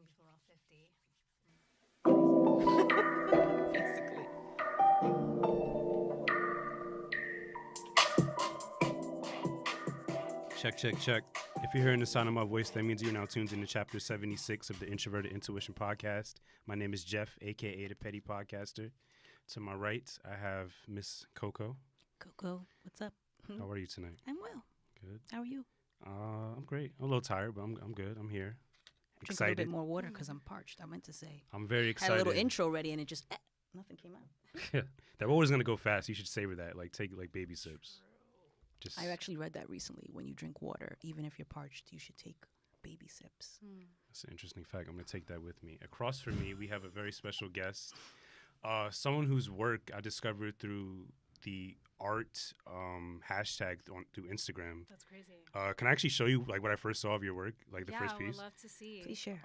till we're all 50. Basically. Check, check, check. If you're hearing the sound of my voice, that means you're now tuned into chapter 76 of the Introverted Intuition podcast. My name is Jeff, a.k.a. the Petty Podcaster. To my right, I have Miss Coco. Coco, what's up? How are you tonight? I'm well. Good. How are you? I'm great. I'm a little tired, but I'm good. I'm here. Drink Excited. a little bit more water because I'm parched. I meant to say. I'm very Had excited. a little intro ready and it just nothing came out. That water's going to go fast. You should savor that. Like, take like baby sips. Just. I actually read that recently. When you drink water, even if you're parched, you should take baby sips. That's an interesting fact. I'm going to take that with me. Across from me, we have a very special guest. Someone whose work I discovered through the art hashtag through Instagram. That's crazy. Can I actually show you like what I first saw of your work, like the first I piece? would love to see. Please share.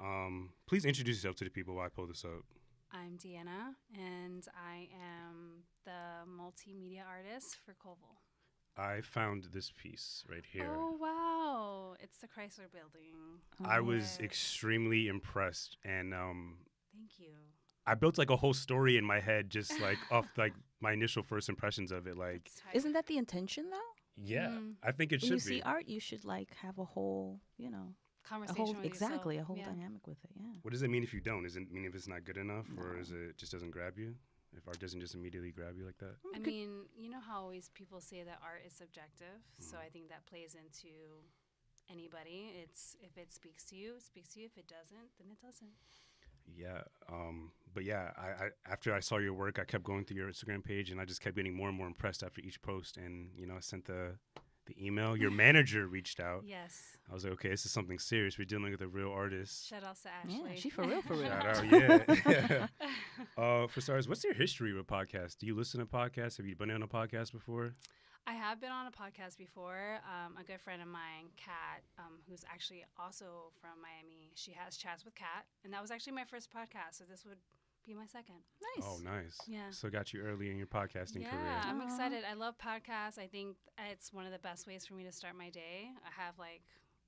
Please introduce yourself to the people while I pull this up. I'm Deanna, and I am the multimedia artist for Colville. I found this piece right here. Oh, wow. It's the Chrysler Building. I was Yeah. extremely impressed, and Thank you. I built like a whole story in my head just like off like my initial first impressions of it. Like, It's tight. Isn't that the intention though? yeah, Mm. I think it When should you be. see art, you should like have a whole, a Conversation whole with exactly yourself. a whole Yeah. dynamic with it. Yeah. What does it mean if you don't? Does it mean if it's not good enough, or No. is it just doesn't grab you? If art doesn't just immediately grab you like that? I mean, you know how always people say that art is subjective, so Mm-hmm. I think that plays into anybody. It's if it speaks to you, it speaks to you. If it doesn't, then it doesn't. Yeah, but yeah, I after I saw your work, I kept going through your Instagram page, and I just kept getting more and more impressed after each post. And I sent the email. Your manager reached out. Yes. I was like, okay, this is something serious. We're dealing with a real artist. Shout out to Ashley. Yeah, she for real, for real. Shout out, yeah. For starters, what's your history with podcasts? Do you listen to podcasts? Have you been on a podcast before? I have been on a podcast before. A good friend of mine, Kat, who's actually also from Miami, she has Chats with Kat, and that was actually my first podcast, so this would be my second. Nice. Oh, nice. Yeah. So got you early in your podcasting Yeah, career. I'm Aw. excited. I love podcasts. I think it's one of the best ways for me to start my day. I have like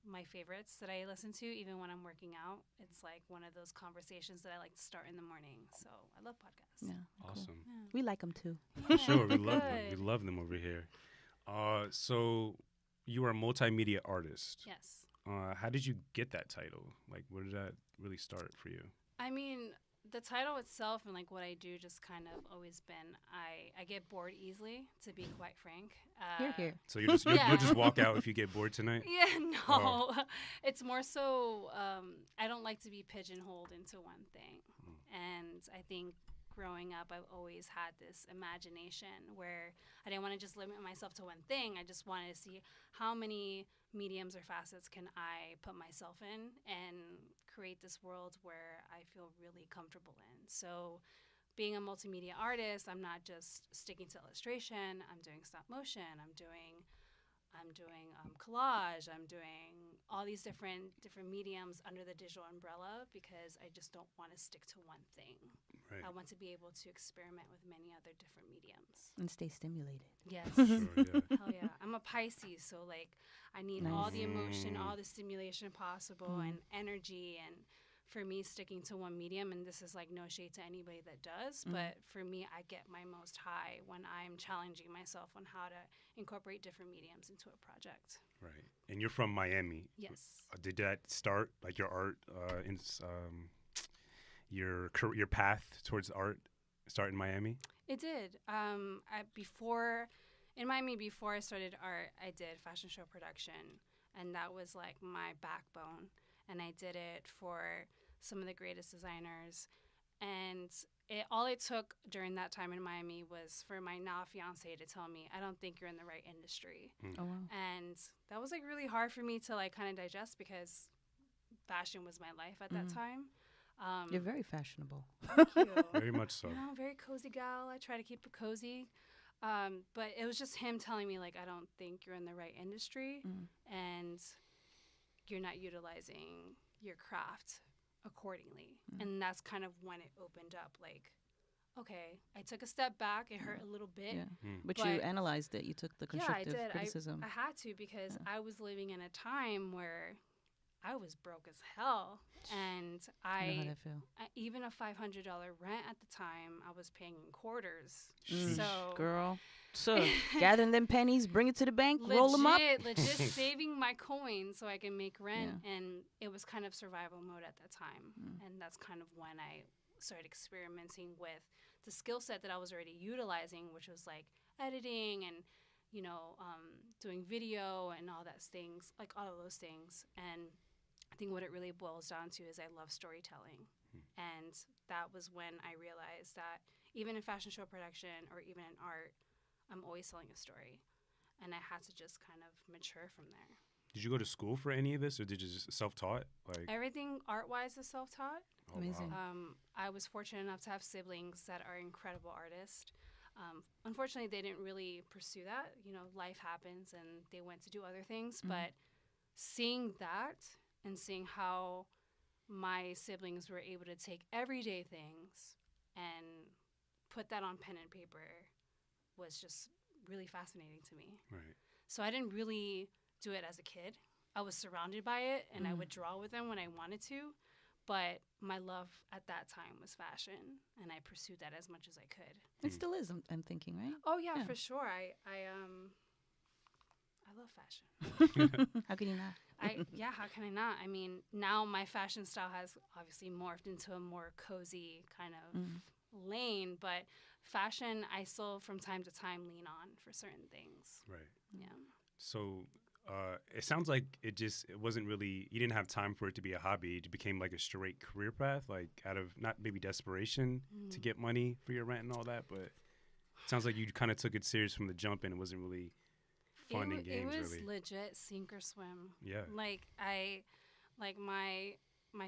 my favorites that I listen to even when I'm working out. It's like one of those conversations that I like to start in the morning. So I love podcasts. Yeah. Cool. Awesome. Yeah. We like them too. For sure, we love them. Good. We love them over here. So you are a multimedia artist. Yes. How did you get that title? Like, where did that really start for you? I mean, the title itself and like what I do just kind of always been, I get bored easily, to be quite frank. Here, here. So you just you'll Yeah. just walk out if you get bored tonight. Yeah, no. Oh. It's more so I don't like to be pigeonholed into one thing. And I think growing up, I've always had this imagination where I didn't want to just limit myself to one thing. I just wanted to see how many mediums or facets can I put myself in and create this world where I feel really comfortable in. So being a multimedia artist, I'm not just sticking to illustration. I'm doing stop motion. I'm doing collage. I'm doing all these different mediums under the digital umbrella because I just don't want to stick to one thing. Right. I want to be able to experiment with many other different mediums. And stay stimulated. Yes. Sure, yeah. Hell yeah. I'm a Pisces, so like I need all the emotion, Mm. all the stimulation possible and energy, and for me sticking to one medium, and this is like no shade to anybody that does, but for me I get my most high when I'm challenging myself on how to incorporate different mediums into a project. Right. And you're from Miami. Yes. Did that start like your art your path towards art start in Miami? It did. In Miami, before I started art, I did fashion show production, and that was like my backbone. And I did it for some of the greatest designers. And all it took during that time in Miami was for my now fiance to tell me, I don't think you're in the right industry. Oh wow. And that was like really hard for me to like kind of digest because fashion was my life at that time. You're very fashionable. Thank you. Very much so. You know, very cozy gal. I try to keep it cozy. But it was just him telling me, like, I don't think you're in the right industry and you're not utilizing your craft accordingly. And that's kind of when it opened up, like, okay, I took a step back. It hurt a little bit. Yeah. But you But- analyzed it. You took the Yeah, I constructive did. criticism. I had to because I was living in a time where I was broke as hell. And I know how that feel. even a $500 rent at the time, I was paying in quarters. Sheesh. So Girl. So, gathering them pennies, bring it to the bank, roll them up. legit saving my coins so I can make rent. Yeah. And it was kind of survival mode at that time. And that's kind of when I started experimenting with the skill set that I was already utilizing, which was like editing and, doing video and all that things, like all of those things. And I think what it really boils down to is I love storytelling. And that was when I realized that even in fashion show production or even in art, I'm always telling a story. And I had to just kind of mature from there. Did you go to school for any of this, or did you just self-taught? Like Everything art-wise is self-taught. oh, Amazing. Wow. I was fortunate enough to have siblings that are incredible artists. Unfortunately, they didn't really pursue that. Life happens and they went to do other things. But seeing that and seeing how my siblings were able to take everyday things and put that on pen and paper was just really fascinating to me. Right. So I didn't really do it as a kid. I was surrounded by it and I would draw with them when I wanted to. But my love at that time was fashion, and I pursued that as much as I could. It still is, I'm thinking, right? Oh yeah, Yeah. for sure. I love fashion. How can you not? How can I not? I mean, now my fashion style has obviously morphed into a more cozy kind of lane, but fashion I still from time to time lean on for certain things. Right. Yeah. So it sounds like it wasn't really, you didn't have time for it to be a hobby. It became like a straight career path, like out of not maybe desperation to get money for your rent and all that, but it sounds like you kind of took it serious from the jump and it wasn't really fun and games It was really. legit sink or swim. Yeah. My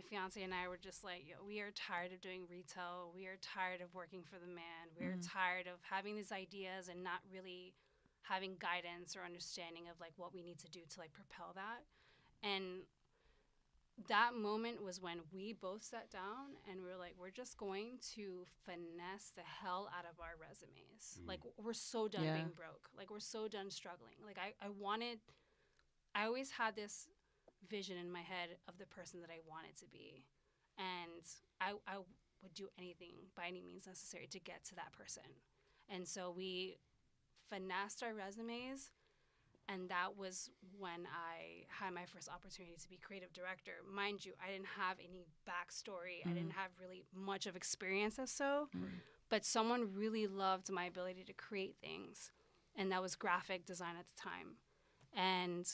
fiance and I were just like, yo, we are tired of doing retail. We are tired of working for the man. We are tired of having these ideas and not really having guidance or understanding of like what we need to do to like propel that. And that moment was when we both sat down and we were like, we're just going to finesse the hell out of our resumes. Like we're so done being broke. Like we're so done struggling. Like I always had this vision in my head of the person that I wanted to be. And I would do anything by any means necessary to get to that person. And so we finessed our resumes, and that was when I had my first opportunity to be creative director. Mind you, I didn't have any backstory. I didn't have really much of experience as so, but someone really loved my ability to create things, and that was graphic design at the time. And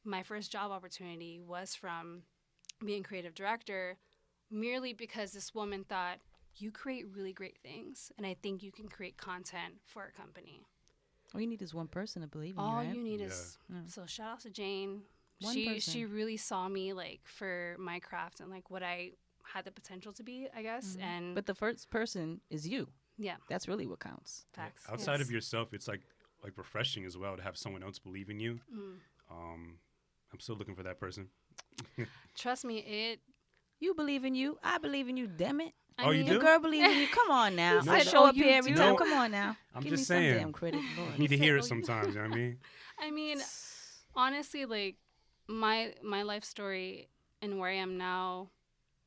my first job opportunity was from being creative director merely because this woman thought, you create really great things, and I think you can create content for a company. All you need is one person to believe in you, All right? you need is, so shout out to Jane. One She person. really saw me like for my craft and like what I had the potential to be, I guess. And But the first person is you. yeah, That's really what counts. facts. Outside Yes. of yourself, it's like refreshing as well to have someone else believe in you. I'm still looking for that person. Trust me, You believe in you. I believe in you, damn it. Oh, you Your do? girl believe in you. Come on now. He I said, show "Oh, up you here every do?" time. No. Come on now. I'm Give just me saying. some damn credit, Lord. Need to said, hear "Oh, it you-" sometimes, you know what I mean? I mean, honestly, like my life story and where I am now,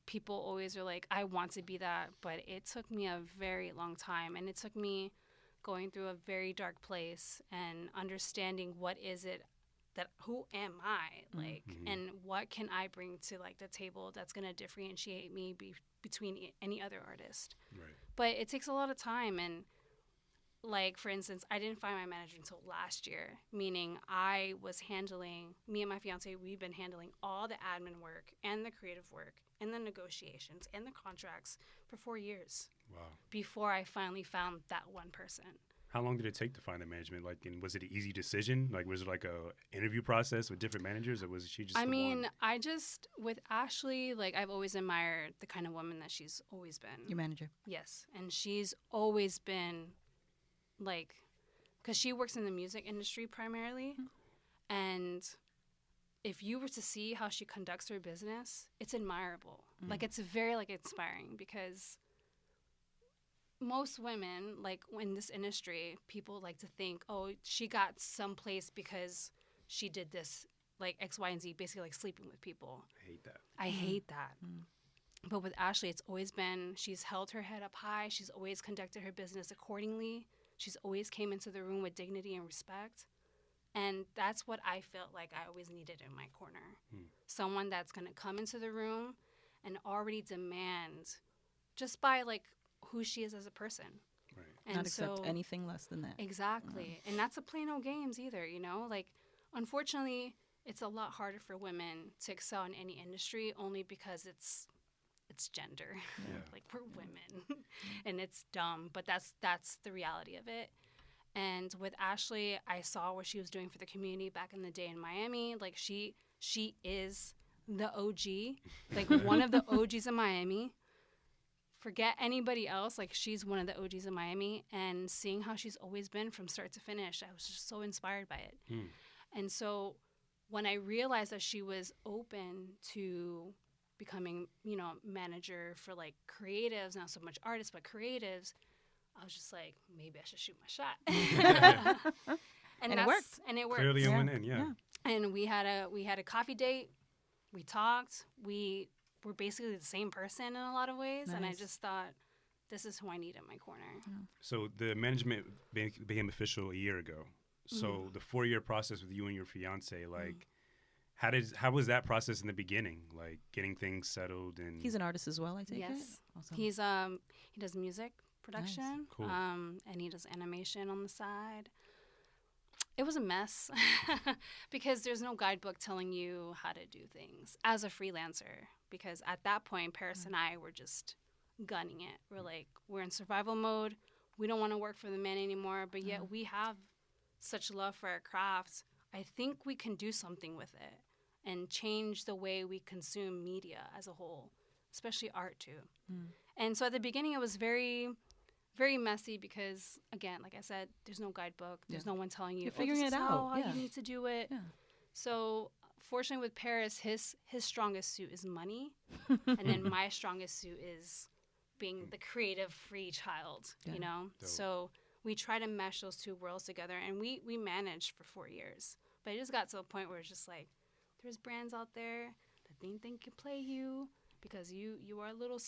people always are like, I want to be that, but it took me a very long time, and it took me going through a very dark place and understanding what is it that who am I like, and what can I bring to like the table that's gonna differentiate me between any other artist. Right. But it takes a lot of time, and like for instance, I didn't find my manager until last year, meaning I was handling, me and my fiance, we've been handling all the admin work and the creative work and the negotiations and the contracts for 4 years Wow. before I finally found that one person. How long did it take to find the management? Like, and was it an easy decision? Like, was it like a interview process with different managers, or was she just? I the mean, one? I just, with Ashley, like I've always admired the kind of woman that she's always been. Your manager. Yes, and she's always been like, because she works in the music industry primarily, and if you were to see how she conducts her business, it's admirable. Like it's very like inspiring, because most women, like in this industry, people like to think, oh, she got someplace because she did this like X, Y, and Z, basically like sleeping with people. I hate that. I hate that. But with Ashley, it's always been, she's held her head up high. She's always conducted her business accordingly. She's always came into the room with dignity and respect. And that's what I felt like I always needed in my corner. Someone that's going to come into the room and already demand just by like who she is as a person. Right. And Not accept anything less than that. Exactly. And not to play no games either, you know? Like, unfortunately, it's a lot harder for women to excel in any industry only because it's gender. Yeah. Like, we're women. And it's dumb, but that's the reality of it. And with Ashley, I saw what she was doing for the community back in the day in Miami. Like, she is the OG, like one of the OGs in Miami. Forget anybody else. Like, she's one of the OGs in Miami. And seeing how she's always been from start to finish, I was just so inspired by it. And so when I realized that she was open to becoming, you know, manager for like creatives, not so much artists, but creatives, I was just like, maybe I should shoot my shot. and it worked. And it worked. Clearly, I went in. Yeah. And we had a coffee date. We talked. We were basically the same person in a lot of ways. Nice. And I just thought, this is who I need in my corner. So the management became official a year ago. So the 4-year process with you and your fiance, like, how was that process in the beginning? Like getting things settled and. He's an artist as well, I take it? Yes. Awesome. He does music production. Cool. And he does animation on the side. It was a mess because there's no guidebook telling you how to do things as a freelancer. Because at that point, Paris and I were just gunning it. We're like, we're in survival mode. We don't want to work for the men anymore, but yet we have such love for our craft. I think we can do something with it and change the way we consume media as a whole, especially art too. And so at the beginning, it was very, very messy because, again, like I said, there's no guidebook. There's no one telling you, You're figuring this it is out. how you need to do it. Yeah. So fortunately with Paris, his strongest suit is money. And then my strongest suit is being the creative free child, you know? Dope. So we try to mesh those two worlds together, and we managed for 4 years. But it just got to a point where it's just like, there's brands out there that think they can play you because you are a little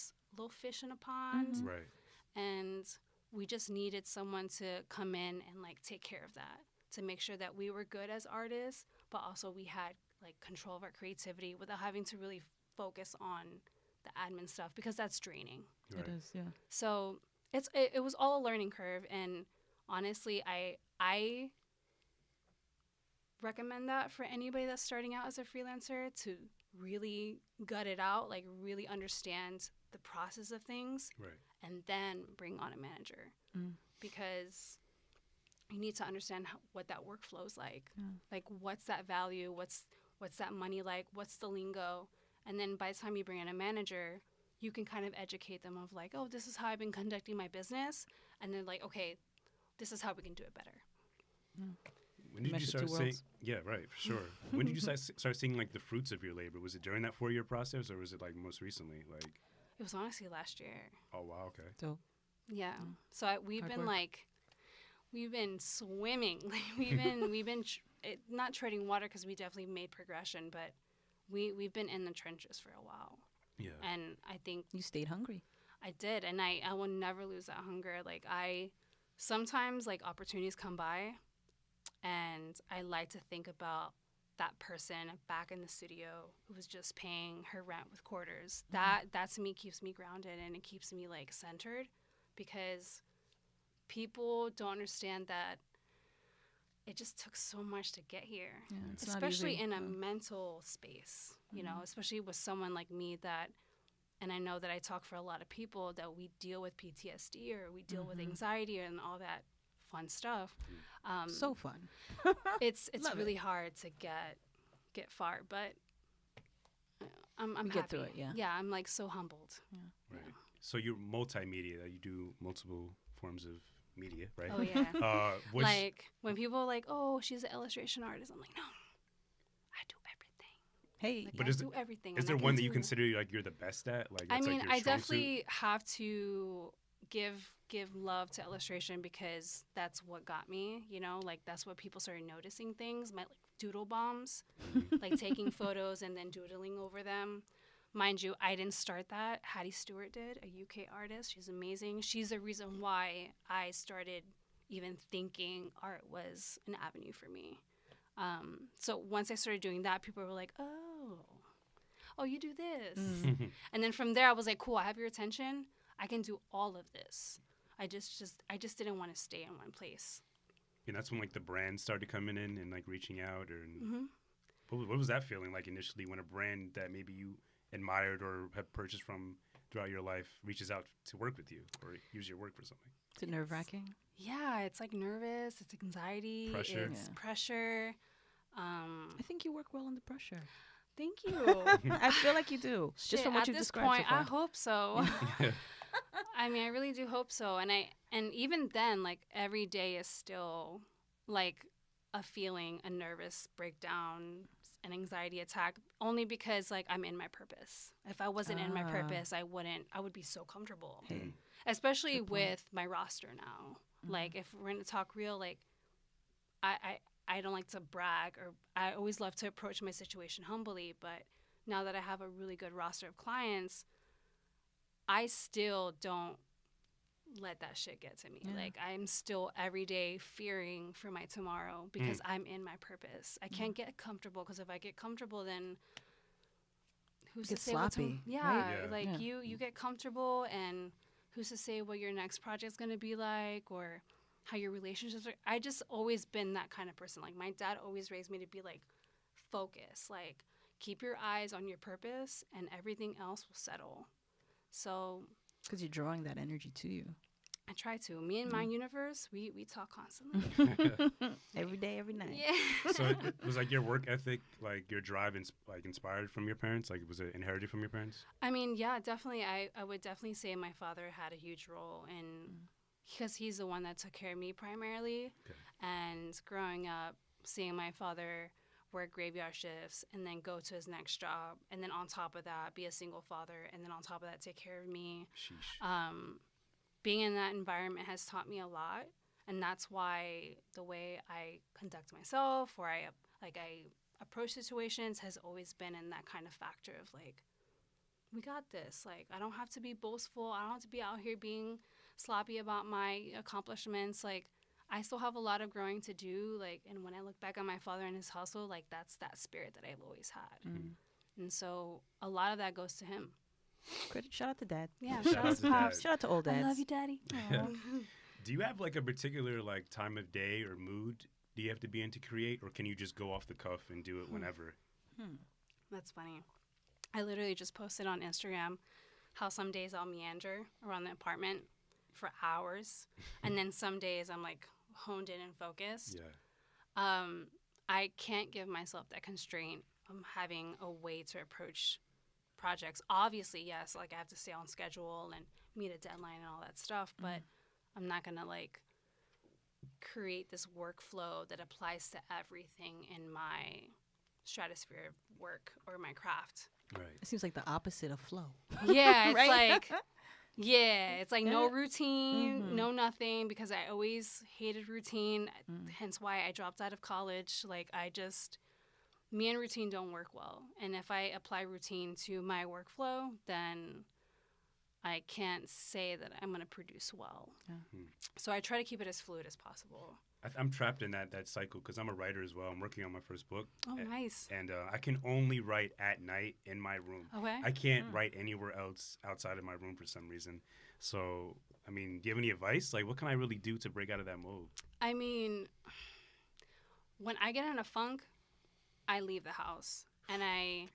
fish in a pond. Right. And we just needed someone to come in and like take care of that, to make sure that we were good as artists, but also we had like control of our creativity without having to really focus on the admin stuff because that's draining. Right. It is, yeah. So it was all a learning curve, and honestly, I recommend that for anybody that's starting out as a freelancer to really gut it out, like really understand the process of things, Right. and then bring on a manager because you need to understand what that workflow is like. Like, what's that value? What's that money like? What's the lingo? And then by the time you bring in a manager, you can kind of educate them of like, oh, this is how I've been conducting my business. And then like, okay, this is how we can do it better. When did Mesh you the start two seeing? worlds. Yeah, right, for sure. When did you start seeing like the fruits of your labor? Was it during that 4-year process, or was it like most recently? Like, It was honestly last year. oh wow, okay. So, Yeah. So we've Hard been work. like, we've been swimming. Like we've been not treading water because we definitely made progression, but we've been in the trenches for a while. Yeah. And I think you stayed hungry. I did, and I will never lose that hunger. Like sometimes like opportunities come by, and I like to think about that person back in the studio who was just paying her rent with quarters. That to me keeps me grounded, and it keeps me like centered, because people don't understand that it just took so much to get here, Yeah, it's not especially easy. in a mental space, you know, especially with someone like me that, and I know that I talk for a lot of people, that we deal with PTSD or we deal with anxiety and all that fun stuff. So fun. It's Love really hard to get far, but I'm We happy. get through it, yeah. Yeah, I'm like so humbled. Right. So you're multimedia. You do multiple forms of media, right? Oh yeah. Which, Like when people are like, "Oh, she's an illustration artist," I'm like, "No, I do everything. Hey, Like, But I is do everything." is and I there can one that you do- consider like you're the best at? Like I that's, mean, like, your I strong suit? definitely have to give love to illustration because that's what got me. You know, like that's what people started noticing things. My like doodle bombs, like taking photos and then doodling over them. Mind you, I didn't start that. Hattie Stewart did, a UK artist. She's amazing. She's the reason why I started even thinking art was an avenue for me. So once I started doing that, people were like, oh, you do this. And then from there, I was like, cool, I have your attention. I can do all of this. I just didn't want to stay in one place. And that's when like the brands started coming in and like reaching out, or what was that feeling like initially when a brand that maybe you admired or have purchased from throughout your life reaches out to work with you or use your work for something? Is it nerve-wracking? Yeah, it's like nervous, it's anxiety, Pressure. it's pressure. I think you work well under pressure. Thank you. I feel like you do. Shit, just from what at you've this described point, so far. I hope so. I mean, I really do hope so. And even then, like every day is still like a feeling, a nervous breakdown, an anxiety attack, only because like I'm in my purpose. If I wasn't in my purpose, I would be so comfortable. Especially with my roster now. Like if we're gonna talk real, like I don't like to brag, or I always love to approach my situation humbly, but now that I have a really good roster of clients, I still don't let that shit get to me. Like I'm still every day fearing for my tomorrow because I'm in my purpose. I can't get comfortable, because if I get comfortable, then who's Get to say sloppy, like Yeah. you get comfortable, and who's to say what your next project's gonna be like, or how your relationships are. I just always been that kind of person. Like my dad always raised me to be like, focus, like keep your eyes on your purpose and everything else will settle. So Because you're drawing that energy to you. I try to. Me and my universe, we talk constantly. Every day, every night. Yeah. So it was like your work ethic, like your drive, like inspired from your parents? Like was it inherited from your parents? I mean, yeah, definitely. I would definitely say my father had a huge role in, because he's the one that took care of me primarily. Okay. And growing up, seeing my father work graveyard shifts and then go to his next job, and then on top of that, be a single father, and then on top of that, take care of me. Sheesh. Being in that environment has taught me a lot, and that's why the way I conduct myself, or I approach situations, has always been in that kind of factor of like, we got this. Like I don't have to be boastful. I don't have to be out here being sloppy about my accomplishments. Like I still have a lot of growing to do. Like, and when I look back on my father and his hustle, like that's that spirit that I've always had. And so a lot of that goes to him. Shout out to Dad. Yeah, Shout out to Pops. Dad. Shout out to old dads. I love you, Daddy. Do you have like a particular like time of day or mood do you have to be in to create, or can you just go off the cuff and do it whenever? That's funny. I literally just posted on Instagram how some days I'll meander around the apartment for hours, and then some days I'm like honed in and focused. Yeah. I can't give myself that constraint of having a way to approach projects. Obviously, yes, like I have to stay on schedule and meet a deadline and all that stuff, but I'm not gonna like create this workflow that applies to everything in my stratosphere of work or my craft. Right. It seems like the opposite of flow. Yeah, it's Right? like, yeah, it's like no routine, no nothing, because I always hated routine, hence why I dropped out of college. Like me and routine don't work well. And if I apply routine to my workflow, then I can't say that I'm going to produce well. So I try to keep it as fluid as possible. I'm trapped in that cycle because I'm a writer as well. I'm working on my first book. Oh, nice. And I can only write at night in my room. Okay. I can't write anywhere else outside of my room for some reason. So, I mean, do you have any advice? Like, what can I really do to break out of that mode? I mean, when I get in a funk, I leave the house, and I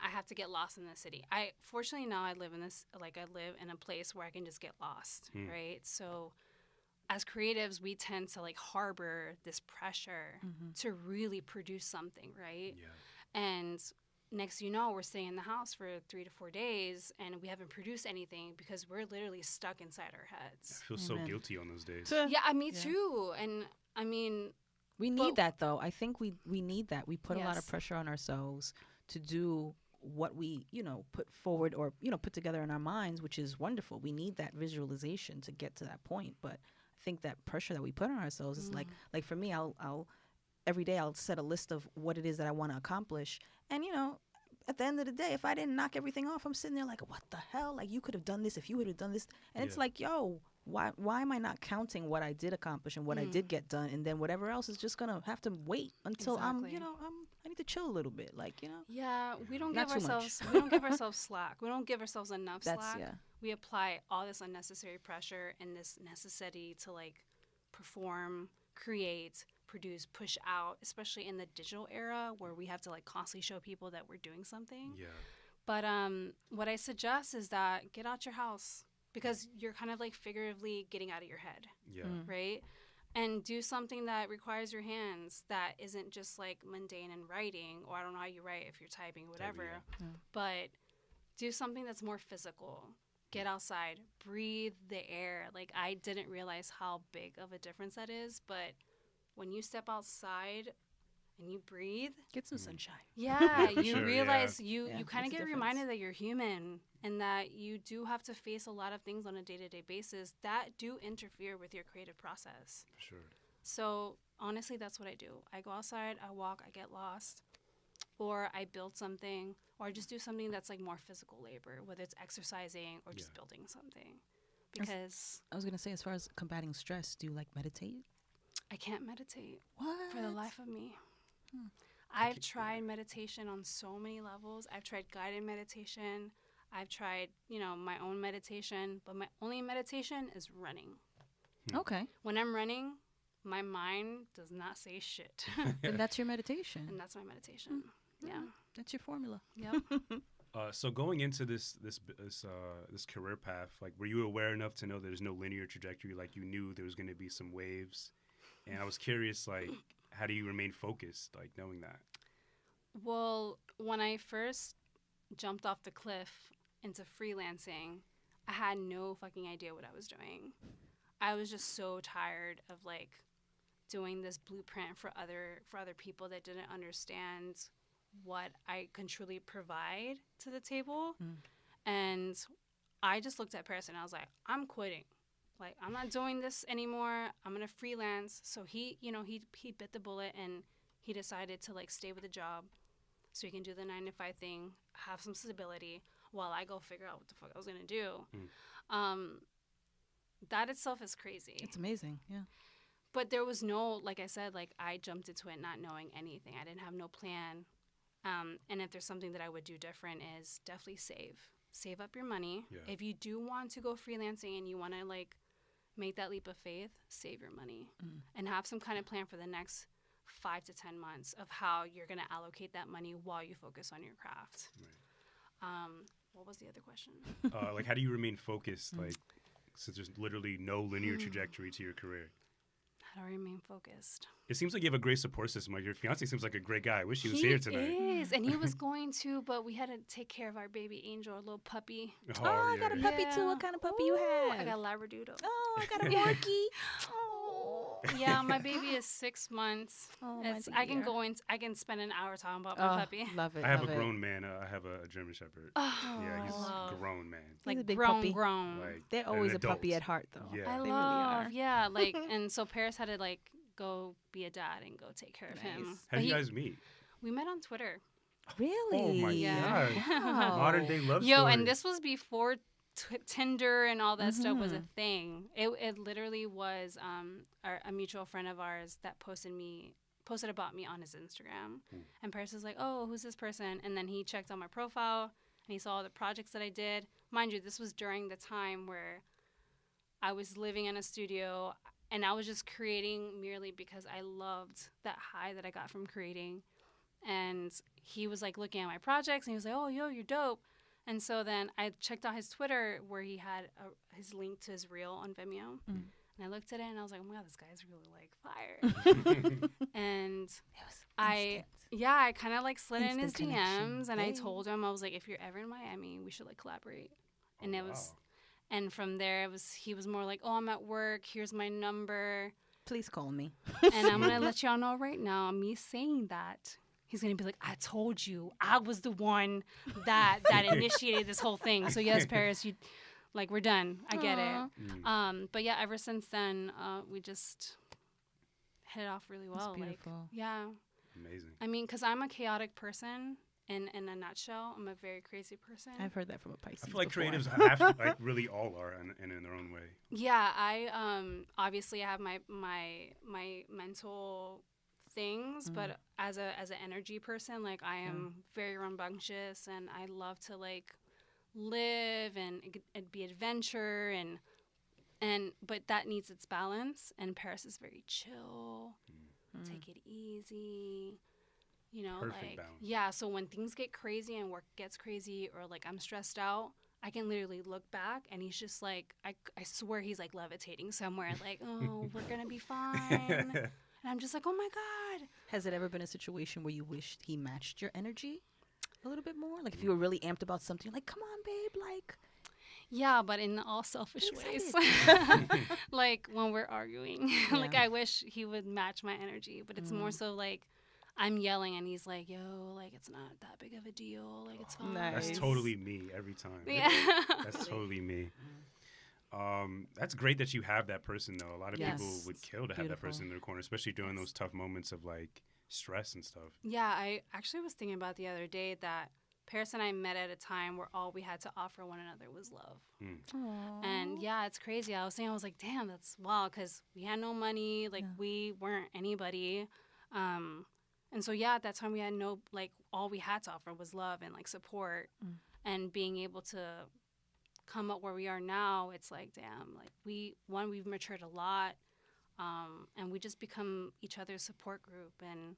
have to get lost in the city. Fortunately now I live in a place where I can just get lost, right? So as creatives, we tend to like harbor this pressure to really produce something, right? Yeah. And next thing you know, we're staying in the house for 3 to 4 days, and we haven't produced anything because we're literally stuck inside our heads. I feel so guilty on those days. Yeah, me too. And I mean, We need that, though. I think we need that. We put a lot of Yes. pressure on ourselves to do what we, put forward or, put together in our minds, which is wonderful. We need that visualization to get to that point. But I think that pressure that we put on ourselves is like for me, I'll every day I'll set a list of what it is that I want to accomplish. And, at the end of the day, if I didn't knock everything off, I'm sitting there like, what the hell? Like, you could have done this if you would have done this. And it's like, yo, why am I not counting what I did accomplish and what I did get done? And then whatever else is just going to have to wait until I need to chill a little bit. Like, Yeah, we don't Not give too ourselves we don't give ourselves slack. We don't give ourselves enough slack. Yeah. We apply all this unnecessary pressure and this necessity to like perform, create, produce, push out, especially in the digital era where we have to like constantly show people that we're doing something. Yeah. But what I suggest is that get out your house because you're kind of like figuratively getting out of your head, Yeah. right? And do something that requires your hands that isn't just like mundane in writing, or I don't know how you write if you're typing, whatever. But do something that's more physical. Get outside, breathe the air. Like I didn't realize how big of a difference that is, but when you step outside and you breathe, Get some sunshine. yeah, For you sure, realize Yeah, you kind of makes a get difference. reminded that you're human and that you do have to face a lot of things on a day-to-day basis that do interfere with your creative process. For sure. So honestly, that's what I do. I go outside, I walk, I get lost, or I build something, or I just do something that's like more physical labor, whether it's exercising or just building something. Because I was going to say, as far as combating stress, do you like meditate? I can't meditate What? for the life of me. I've tried meditation on so many levels. I've tried guided meditation. I've tried, my own meditation, but my only meditation is running. Okay. When I'm running, my mind does not say shit. Then that's your meditation. And that's my meditation. Yeah. That's your formula. Yep. So going into this career path, like, were you aware enough to know that there's no linear trajectory? Like, you knew there was going to be some waves, and I was curious, like, how do you remain focused, like, knowing that? Well, when I first jumped off the cliff into freelancing, I had no fucking idea what I was doing. I was just so tired of like doing this blueprint for other people that didn't understand what I can truly provide to the table. And I just looked at Paris and I was like, I'm quitting. Like, I'm not doing this anymore. I'm going to freelance. So he bit the bullet and he decided to like stay with a job so he can do the 9-to-5 thing, have some stability while I go figure out what the fuck I was going to do. That itself is crazy. It's amazing. Yeah. But there was no, like I said, like I jumped into it not knowing anything. I didn't have no plan. And if there's something that I would do different is definitely save up your money. Yeah. If you do want to go freelancing and you want to like make that leap of faith, save your money and have some kind of plan for the next 5 to 10 months of how you're going to allocate that money while you focus on your craft. Right. What was the other question? Like, how do you remain focused, like, since there's literally no linear trajectory to your career? How do I remain focused? It seems like you have a great support system. Like, your fiance seems like a great guy. I wish he was here tonight. He is, and he was going to, but we had to take care of our baby Angel, a little puppy. Oh, I got a puppy too. What kind of puppy you have? I got a Labradoodle. Oh, I got a Yorkie. Yeah, my baby is 6 months. Oh, my I can spend an hour talking about my puppy. Love it. I have love a it. grown man. I have a German Shepherd. Yeah, he's a grown man. He's a Like big grown, puppy. grown. Like, They're an always a adult. puppy at heart, though. Yeah. I They really love, are. yeah, like, and so Paris had to like go be a dad and go take care of him. Nice. How But did you guys meet? we met on Twitter. Really? Oh my Yeah. God. Wow. Modern day love Yo, story. and this was before Tinder and all that stuff was a thing. It literally was a mutual friend of ours that posted about me on his Instagram. And Paris was like, oh, who's this person? And then he checked on my profile and he saw all the projects that I did. Mind you, this was during the time where I was living in a studio and I was just creating merely because I loved that high that I got from creating. And he was like looking at my projects and he was like, oh, yo, you're dope. And so then I checked out his Twitter where he had his link to his reel on Vimeo. And I looked at it and I was like, oh my God, this guy's really like fire. And I kind of like slid in his Instant connection. DMs and I told him, I was like, if you're ever in Miami, we should like collaborate. And and from there he was more like, oh, I'm at work. Here's my number. Please call me. And I'm going to let y'all know right now, me saying that, he's going to be like, I told you, I was the one that initiated this whole thing. So yes, Paris, we're done. I get it. But yeah, ever since then, we just hit it off really That's well. Like, beautiful. yeah. Amazing. I mean, because I'm a chaotic person. In a nutshell, I'm a very crazy person. I've heard that from a Pisces. I feel like before. creatives have to, like really all are in their own way. Yeah, I obviously I have my mental things, but as an energy person, like I am very rambunctious, and I love to like live and be adventure and but that needs its balance. And Paris is very chill, take it easy. You know, Perfect like balance. yeah. So when things get crazy and work gets crazy, or like I'm stressed out, I can literally look back and he's just like, I swear he's like levitating somewhere, like, oh, we're gonna be fine. And I'm just like, oh my god. Has it ever been a situation where you wished he matched your energy a little bit more? Like if you were really amped about something, like, come on, babe, like. Yeah, but in all selfish Be ways. Like when we're arguing, like I wish he would match my energy, but it's more so like I'm yelling and he's like, yo, like it's not that big of a deal, like it's fine. Nice. That's totally me every time. Yeah. That's totally me. That's great that you have that person though. A lot of Yes. people would kill to have that Beautiful. person in their corner, especially during those tough moments of like stress and stuff. Yeah, I actually was thinking about the other day that Paris and I met at a time where all we had to offer one another was love. Aww. And yeah, it's crazy. I was like, damn, that's wild, because we had no money, like we weren't anybody. And so yeah, at that time we had no, like all we had to offer was love and like support. And being able to come up where we are now, it's like, damn, like we've matured a lot. And we just become each other's support group. And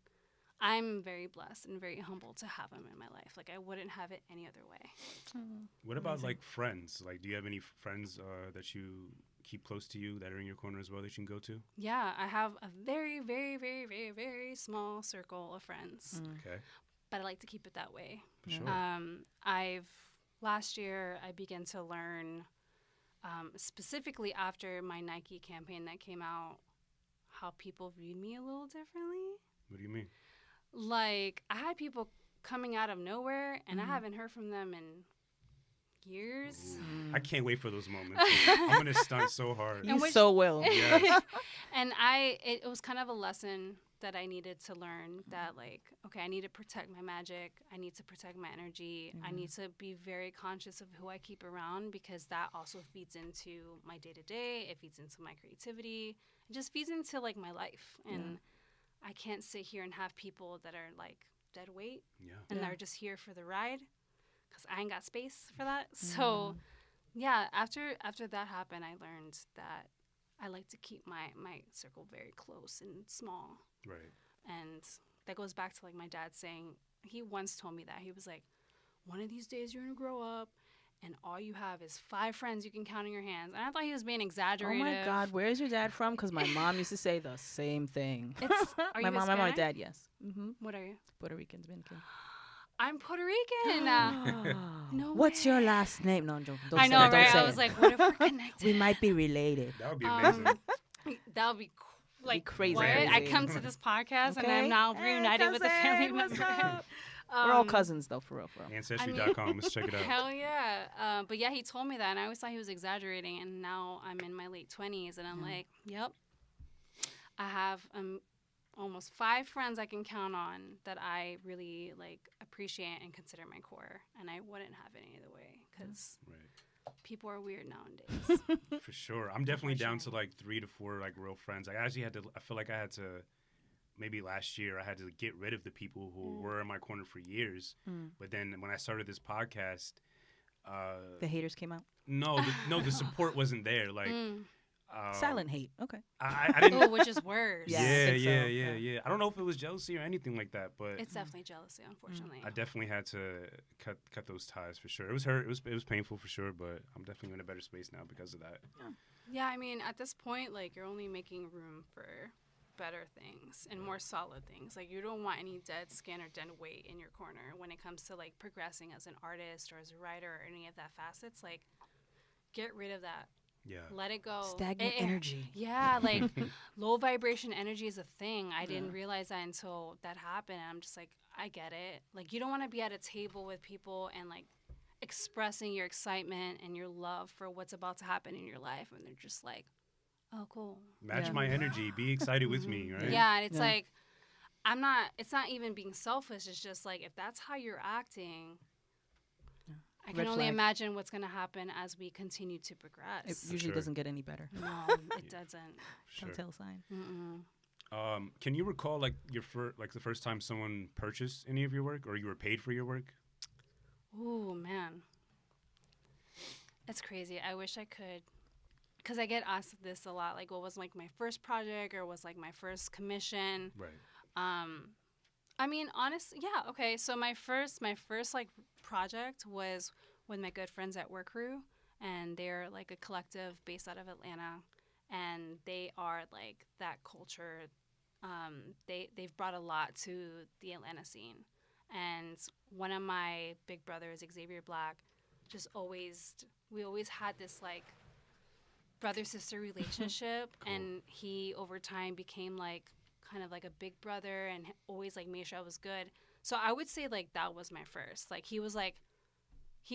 I'm very blessed and very humbled to have him in my life. Like I wouldn't have it any other way. What about like friends? Like, do you have any friends that you keep close to you that are in your corner as well that you can go to? Yeah, I have a very, very, very, very, very small circle of friends. Okay. But I like to keep it that way. For sure. Last year I began to learn, specifically after my Nike campaign that came out, how people viewed me a little differently. What do you mean? Like I had people coming out of nowhere and I haven't heard from them in years. I can't wait for those moments. I'm gonna stunt so hard. You so will. Yes. And it was kind of a lesson that I needed to learn, that like, okay, I need to protect my magic. I need to protect my energy. I need to be very conscious of who I keep around, because that also feeds into my day to day. It feeds into my creativity. It just feeds into like my life. And I can't sit here and have people that are like dead weight and they're just here for the ride, because I ain't got space for that. So yeah, after that happened, I learned that I like to keep my circle very close and small. Right. And that goes back to like my dad saying, he once told me that, he was like, one of these days you're gonna grow up and all you have is 5 friends you can count on your hands. And I thought he was being Oh exaggerative. my God, where's your dad from? Because my mom used to say the same thing. Are My you mom and my Hispanic? dad, yes. What are you? Puerto Rican, Dominican. I'm Puerto Rican. No What's way. your last name? No, don't I say know, it. Don't right? say I it. was like, what if we're connected? We might be related. That would be amazing. That would be like crazy. What? I come to this podcast and I'm now reunited with a family member. We're all cousins, though, for real, for real. Ancestry.com. Let's check it out. Hell yeah. But yeah, he told me that, and I always thought he was exaggerating. And now I'm in my late 20s, and I'm like, yep. I have almost 5 friends I can count on that I really like appreciate and consider my core, and I wouldn't have it any other way, because people are weird nowadays. For sure. I'm definitely down to like 3 to 4 like real friends. I actually had to, I feel like I had to, maybe last year I had to get rid of the people who were in my corner for years. But then when I started this podcast, The haters came out. no, the support wasn't there. Like Silent hate. Okay. I didn't. Oh, which is worse. Yeah, I Yeah, think so. yeah. I don't know if it was jealousy or anything like that, but It's definitely jealousy, unfortunately. I definitely had to cut those ties for sure. It was hurt. It was painful for sure, but I'm definitely in a better space now because of that. Yeah, I mean, at this point, like, you're only making room for better things and more solid things. Like, you don't want any dead skin or dead weight in your corner when it comes to, like, progressing as an artist or as a writer or any of that facets. Like, get rid of that. Yeah. Let it go. Stagnant energy. Yeah, like, low vibration energy is a thing. I didn't realize that until that happened. And I'm just like, I get it. Like, you don't want to be at a table with people and, like, expressing your excitement and your love for what's about to happen in your life, and they're just like, Oh, cool. Match Yeah. my energy. Be excited with me, right? Yeah, and it's Yeah. like it's not even being selfish. It's just like if that's how you're acting, I can Red only flag. imagine what's going to happen as we continue to progress. It For usually sure. doesn't get any better. No, it doesn't. Sure. Telltale sign. Mm-mm. Can you recall like the first time someone purchased any of your work, or you were paid for your work? Ooh, man. It's crazy. I wish I could. Because I get asked this a lot. Like, what was like my first project or was like my first commission? Right. I mean, honestly, yeah. Okay. So my first like project was with my good friends at Work Crew, and they're like a collective based out of Atlanta, and they are like that culture. They've brought a lot to the Atlanta scene, and one of my big brothers, Xavier Black, we always had this like brother sister relationship, Cool. and he over time became like kind of like a big brother and always like made sure I was good. So I would say like that was my first. Like he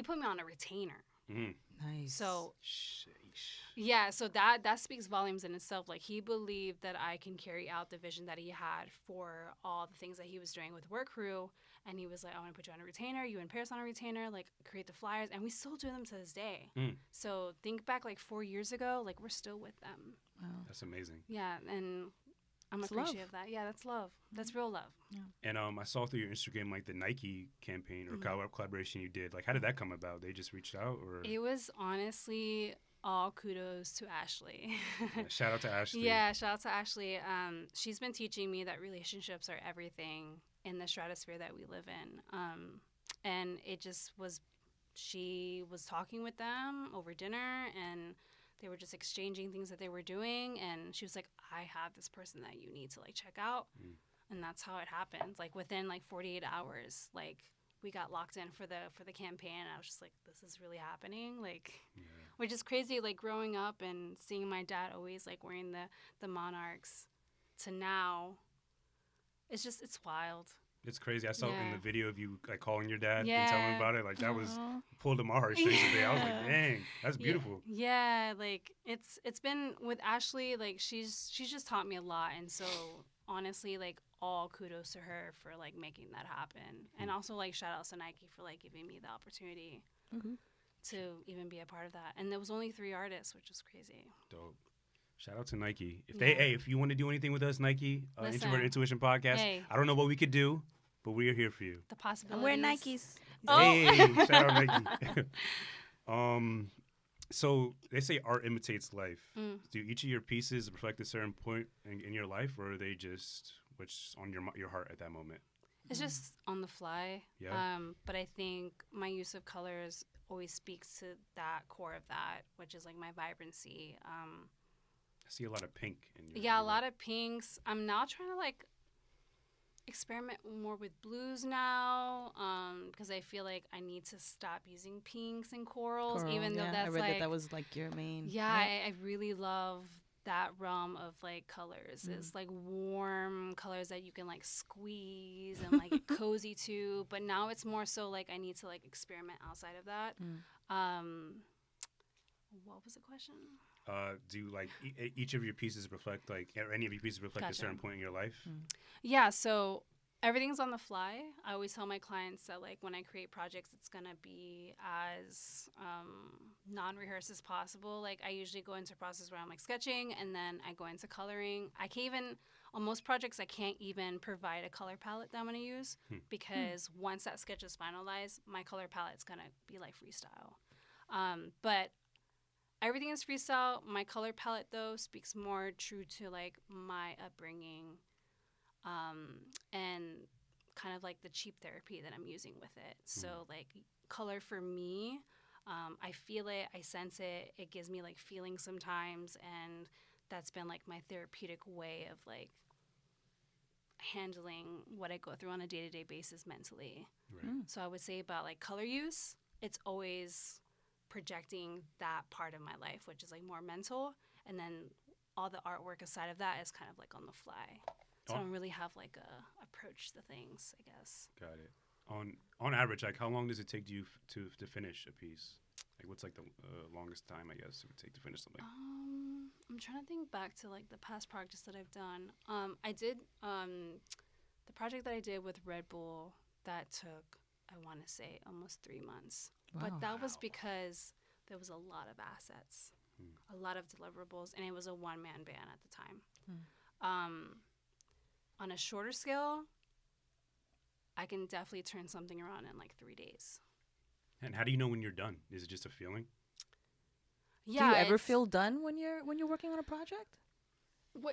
put me on a retainer. Mm. Nice. So Sheesh. yeah, so that speaks volumes in itself. Like he believed that I can carry out the vision that he had for all the things that he was doing with Work Crew, and he was like, I want to put you on a retainer, you and Paris on a retainer, like create the flyers, and we still do them to this day. So think back like 4 years ago, like we're still with them. Wow. That's amazing. Yeah, and I'm It's love. appreciative of that. Yeah, that's love. That's real love. And I saw through your Instagram like the Nike campaign or collaboration you did. Like, how did that come about? They just reached out, or It was honestly all kudos to Ashley. Yeah, shout out to Ashley. Yeah, shout out to Ashley. She's been teaching me that relationships are everything in the stratosphere that we live in. And it just was, she was talking with them over dinner, and they were just exchanging things that they were doing. And she was like, I have this person that you need to like check out. And that's how it happened. Like within like 48 hours, like we got locked in for the campaign. And I was just like, this is really happening. Like, which is crazy, like growing up and seeing my dad always like wearing the Monarchs to now. It's wild. It's crazy. I saw in Yeah. the video of you like calling your dad and Yeah. telling him about it. Like that was Aw. pulled to my heartstrings today. I was like, Yeah. dang, that's beautiful. Yeah, like it's been with Ashley, like she's just taught me a lot, and so honestly, like all kudos to her for like making that happen. And also like shout out to Nike for like giving me the opportunity to even be a part of that. And there was only 3 artists, which was crazy. Dope. Shout out to Nike. If Yeah. if you want to do anything with us, Nike, Listen. Introverted Intuition Podcast. Hey. I don't know what we could do, but we are here for you. The I'm possibilities. wearing Nikes. Oh. Hey, shout out Nike. So they say art imitates life. Do each of your pieces reflect a certain point in your life, or are they just what's on your heart at that moment? It's just on the fly. Yeah. But I think my use of colors always speaks to that core of that, which is like my vibrancy. I see a lot of pink in your Yeah, a your lot work. of pinks. I'm now trying to like experiment more with blues now, because I feel like I need to stop using pinks and corals, even though yeah. that's I read like that was like your main. yeah, I really love that realm of like colors. It's like warm colors that you can like squeeze and like get cozy to. But now it's more so like I need to like experiment outside of that. What was the question? Do like each of your pieces reflect like or any of your pieces reflect a Gotcha. certain point in your life? Yeah, so everything's on the fly. I always tell my clients that like when I create projects, it's gonna be as non-rehearsed as possible. Like I usually go into a process where I'm like sketching, and then I go into coloring. I can't even on most projects I can't even provide a color palette that I'm gonna use because once that sketch is finalized, my color palette's gonna be like freestyle. But everything is freestyle. My color palette though speaks more true to like my upbringing. And kind of like the cheap therapy that I'm using with it. So like color for me, I feel it, I sense it, it gives me like feelings sometimes, and that's been like my therapeutic way of like handling what I go through on a day-to-day basis mentally. Right. So I would say about like color use, it's always projecting that part of my life, which is like more mental, and then all the artwork aside of that is kind of like on the fly. So I don't really have like a approach to things, I guess. Got it. On average, like how long does it take you to finish a piece? Like, what's like the longest time, I guess, it would take to finish something? I'm trying to think back to like the past projects that I've done. I did the project that I did with Red Bull that took, I want to say, almost 3 months. Wow. But that was because there was a lot of assets, a lot of deliverables, and it was a one-man band at the time. On a shorter scale, I can definitely turn something around in like 3 days. And how do you know when you're done? Is it just a feeling? Yeah. Do you ever feel done when you're working on a project?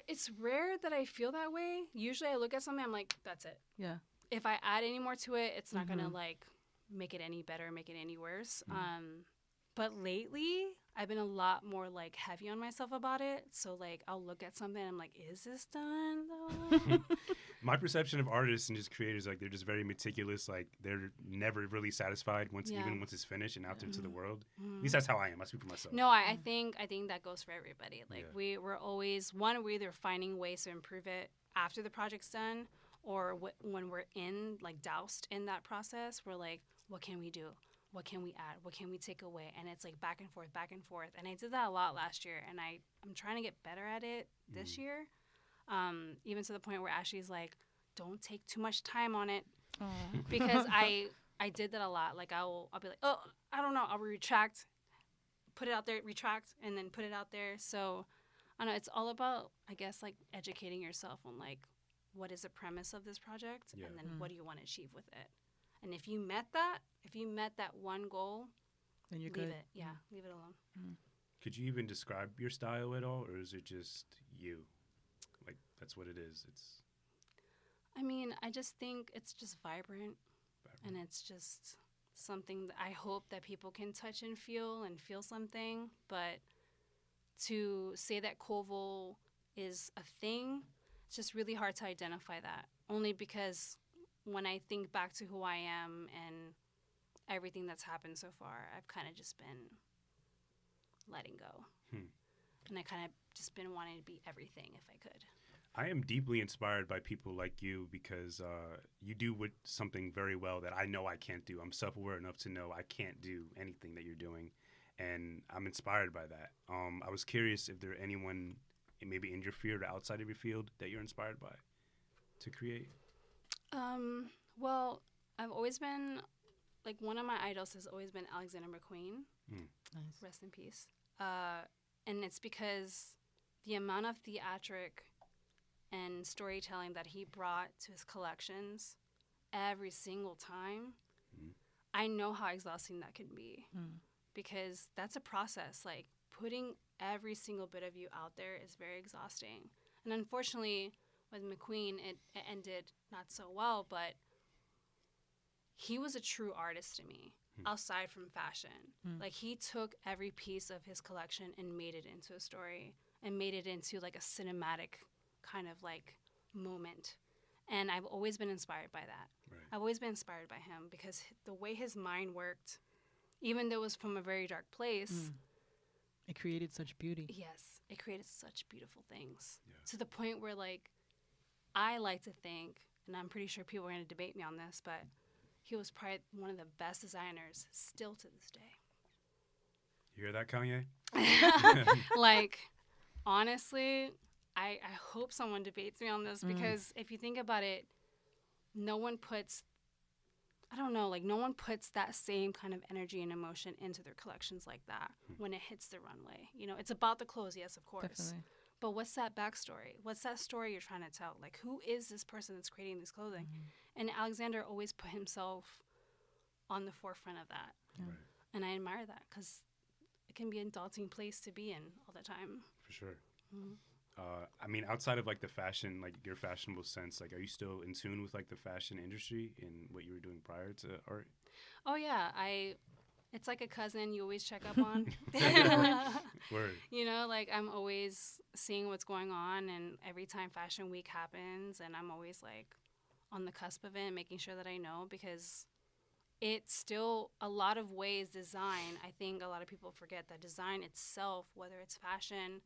It's rare that I feel that way. Usually I look at something, I'm like, that's it. Yeah. If I add any more to it, it's not going to like make it any better, make it any worse. But lately, I've been a lot more like heavy on myself about it. So like I'll look at something and I'm like, is this done though? My perception of artists and just creators, like they're just very meticulous. Like they're never really satisfied even once it's finished and out there to the world. At least that's how I am. I speak for myself. No, I think that goes for everybody. Like we're always we're either finding ways to improve it after the project's done, or when we're like doused in that process, we're like, what can we do? What can we add? What can we take away? And it's like back and forth, back and forth. And I did that a lot last year, and I'm trying to get better at it this year. Even to the point where Ashley's like, don't take too much time on it. Because I did that a lot. Like I'll be like, oh, I don't know. I'll retract, put it out there, retract, and then put it out there. So I don't know. It's all about, I guess, like educating yourself on like, what is the premise of this project? And then what do you want to achieve with it? And if you met that one goal, then you're leave good. it. Yeah, leave it alone. Could you even describe your style at all, or is it just you? Like, that's what it is. I mean, I just think it's just vibrant. And it's just something that I hope that people can touch and feel something. But to say that Koval is a thing, it's just really hard to identify that. Only because when I think back to who I am and everything that's happened so far, I've kind of just been letting go. And I kind of just been wanting to be everything if I could. I am deeply inspired by people like you because you do something very well that I know I can't do. I'm self-aware enough to know I can't do anything that you're doing, and I'm inspired by that. I was curious if there are anyone maybe in your field or outside of your field that you're inspired by to create. Well, I've always been, like, one of my idols has always been Alexander McQueen. Nice. Rest in peace. And it's because the amount of theatric and storytelling that he brought to his collections every single time, I know how exhausting that can be. Because that's a process. Like, putting every single bit of you out there is very exhausting. And unfortunately, with McQueen, it ended not so well, but he was a true artist to me, outside from fashion. Like, he took every piece of his collection and made it into a story and made it into, like, a cinematic kind of, like, moment. And I've always been inspired by that. Right. I've always been inspired by him because the way his mind worked, even though it was from a very dark place, it created such beauty. Yes, it created such beautiful things. Yeah. To the point where, like, I like to think, and I'm pretty sure people are going to debate me on this, but he was probably one of the best designers still to this day. You hear that, Kanye? Like, honestly, I hope someone debates me on this because if you think about it, no one puts that same kind of energy and emotion into their collections like that when it hits the runway. You know, it's about the clothes, yes, of course. Definitely. But what's that backstory? What's that story you're trying to tell? Like, who is this person that's creating this clothing? And Alexander always put himself on the forefront of that. Yeah. Right. And I admire that because it can be a daunting place to be in all the time. For sure. I mean, outside of, like, the fashion, like, your fashionable sense, like, are you still in tune with, like, the fashion industry and what you were doing prior to art? Oh, yeah. It's like a cousin you always check up on. Word. You know, like, I'm always seeing what's going on, and every time Fashion Week happens, and I'm always, like, on the cusp of it and making sure that I know, because it's still a lot of ways design. I think a lot of people forget that design itself, whether it's fashion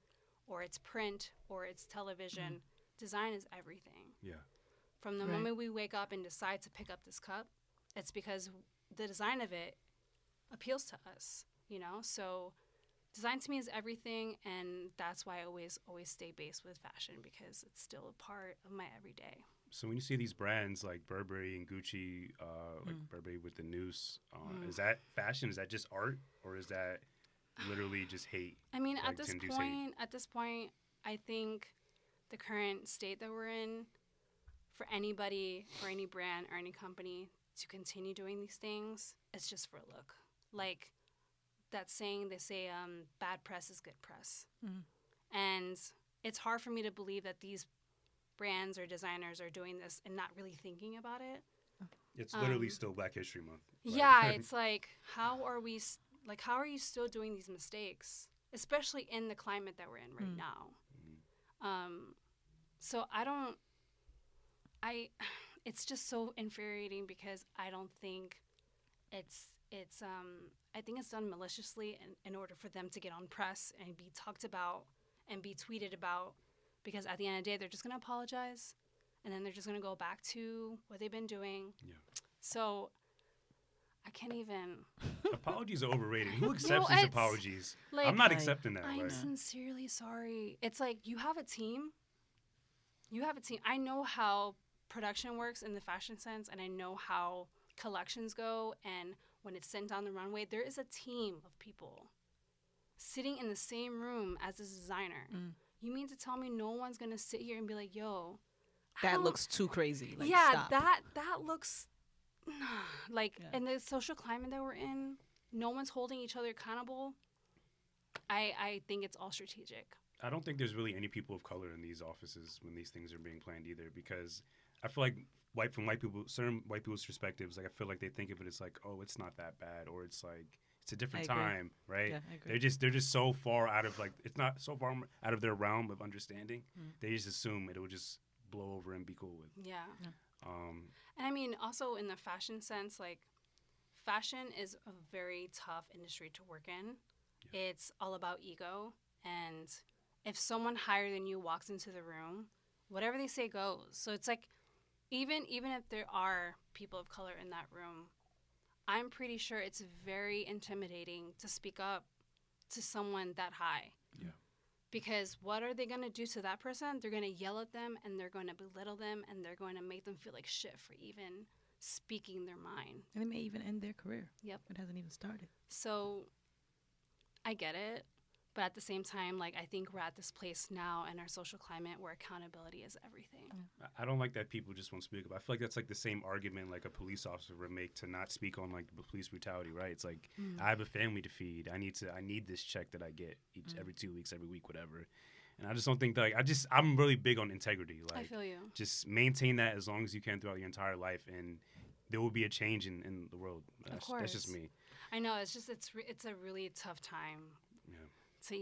or it's print or it's television, design is everything. Yeah. From the moment we wake up and decide to pick up this cup, it's because the design of it appeals to us. you know? So design to me is everything, and that's why I always stay based with fashion, because it's still a part of my everyday. So when you see these brands like Burberry and Gucci, like Burberry with the noose, is that fashion? Is that just art, or is that literally just hate? I mean, like at this point, I think the current state that we're in, for anybody or any brand or any company to continue doing these things, it's just for a look. Like that saying, they say, bad press is good press. And it's hard for me to believe that these brands or designers are doing this and not really thinking about it. It's literally still Black History Month. Yeah, it's like, how are you still doing these mistakes, especially in the climate that we're in right now? So it's just so infuriating, because I don't think I think it's done maliciously in order for them to get on press and be talked about and be tweeted about, because at the end of the day, they're just going to apologize, and then they're just going to go back to what they've been doing. Yeah. So I can't even. Apologies are overrated. Who accepts these apologies? Like, I'm not accepting that. I'm sincerely sorry. It's like, you have a team. I know how production works in the fashion sense, and I know how collections go, and when it's sent down the runway, there is a team of people sitting in the same room as this designer. You mean to tell me no one's gonna sit here and be like, yo, that looks too crazy? Like, yeah, stop. that looks like, in the social climate that we're in, no one's holding each other accountable. I think it's all strategic. I don't think there's really any people of color in these offices when these things are being planned either, because I feel like certain white people's perspectives, like I feel like they think of it as like, oh, it's not that bad, or it's like it's a different time, right? Yeah, I agree. They're just so far out of, like, it's not so far out of their realm of understanding. They just assume it will just blow over and be cool with. Yeah. And I mean, also in the fashion sense, like, fashion is a very tough industry to work in. Yeah. It's all about ego, and if someone higher than you walks into the room, whatever they say goes. So it's like, even if there are people of color in that room, I'm pretty sure it's very intimidating to speak up to someone that high. Yeah. Because what are they going to do to that person? They're going to yell at them, and they're going to belittle them, and they're going to make them feel like shit for even speaking their mind. And it may even end their career. Yep. It hasn't even started. So I get it. But at the same time, like, I think we're at this place now in our social climate where accountability is everything. I don't like that people just won't speak up. I feel like that's like the same argument like a police officer would make to not speak on, like, police brutality, right? It's like, I have a family to feed. I need this check that I get every 2 weeks, every week, whatever. And I just don't think that, like, I'm really big on integrity. Like, I feel you. Just maintain that as long as you can throughout your entire life, and there will be a change in the world. Of course. That's just me. I know. It's just, it's a really tough time. Yeah. To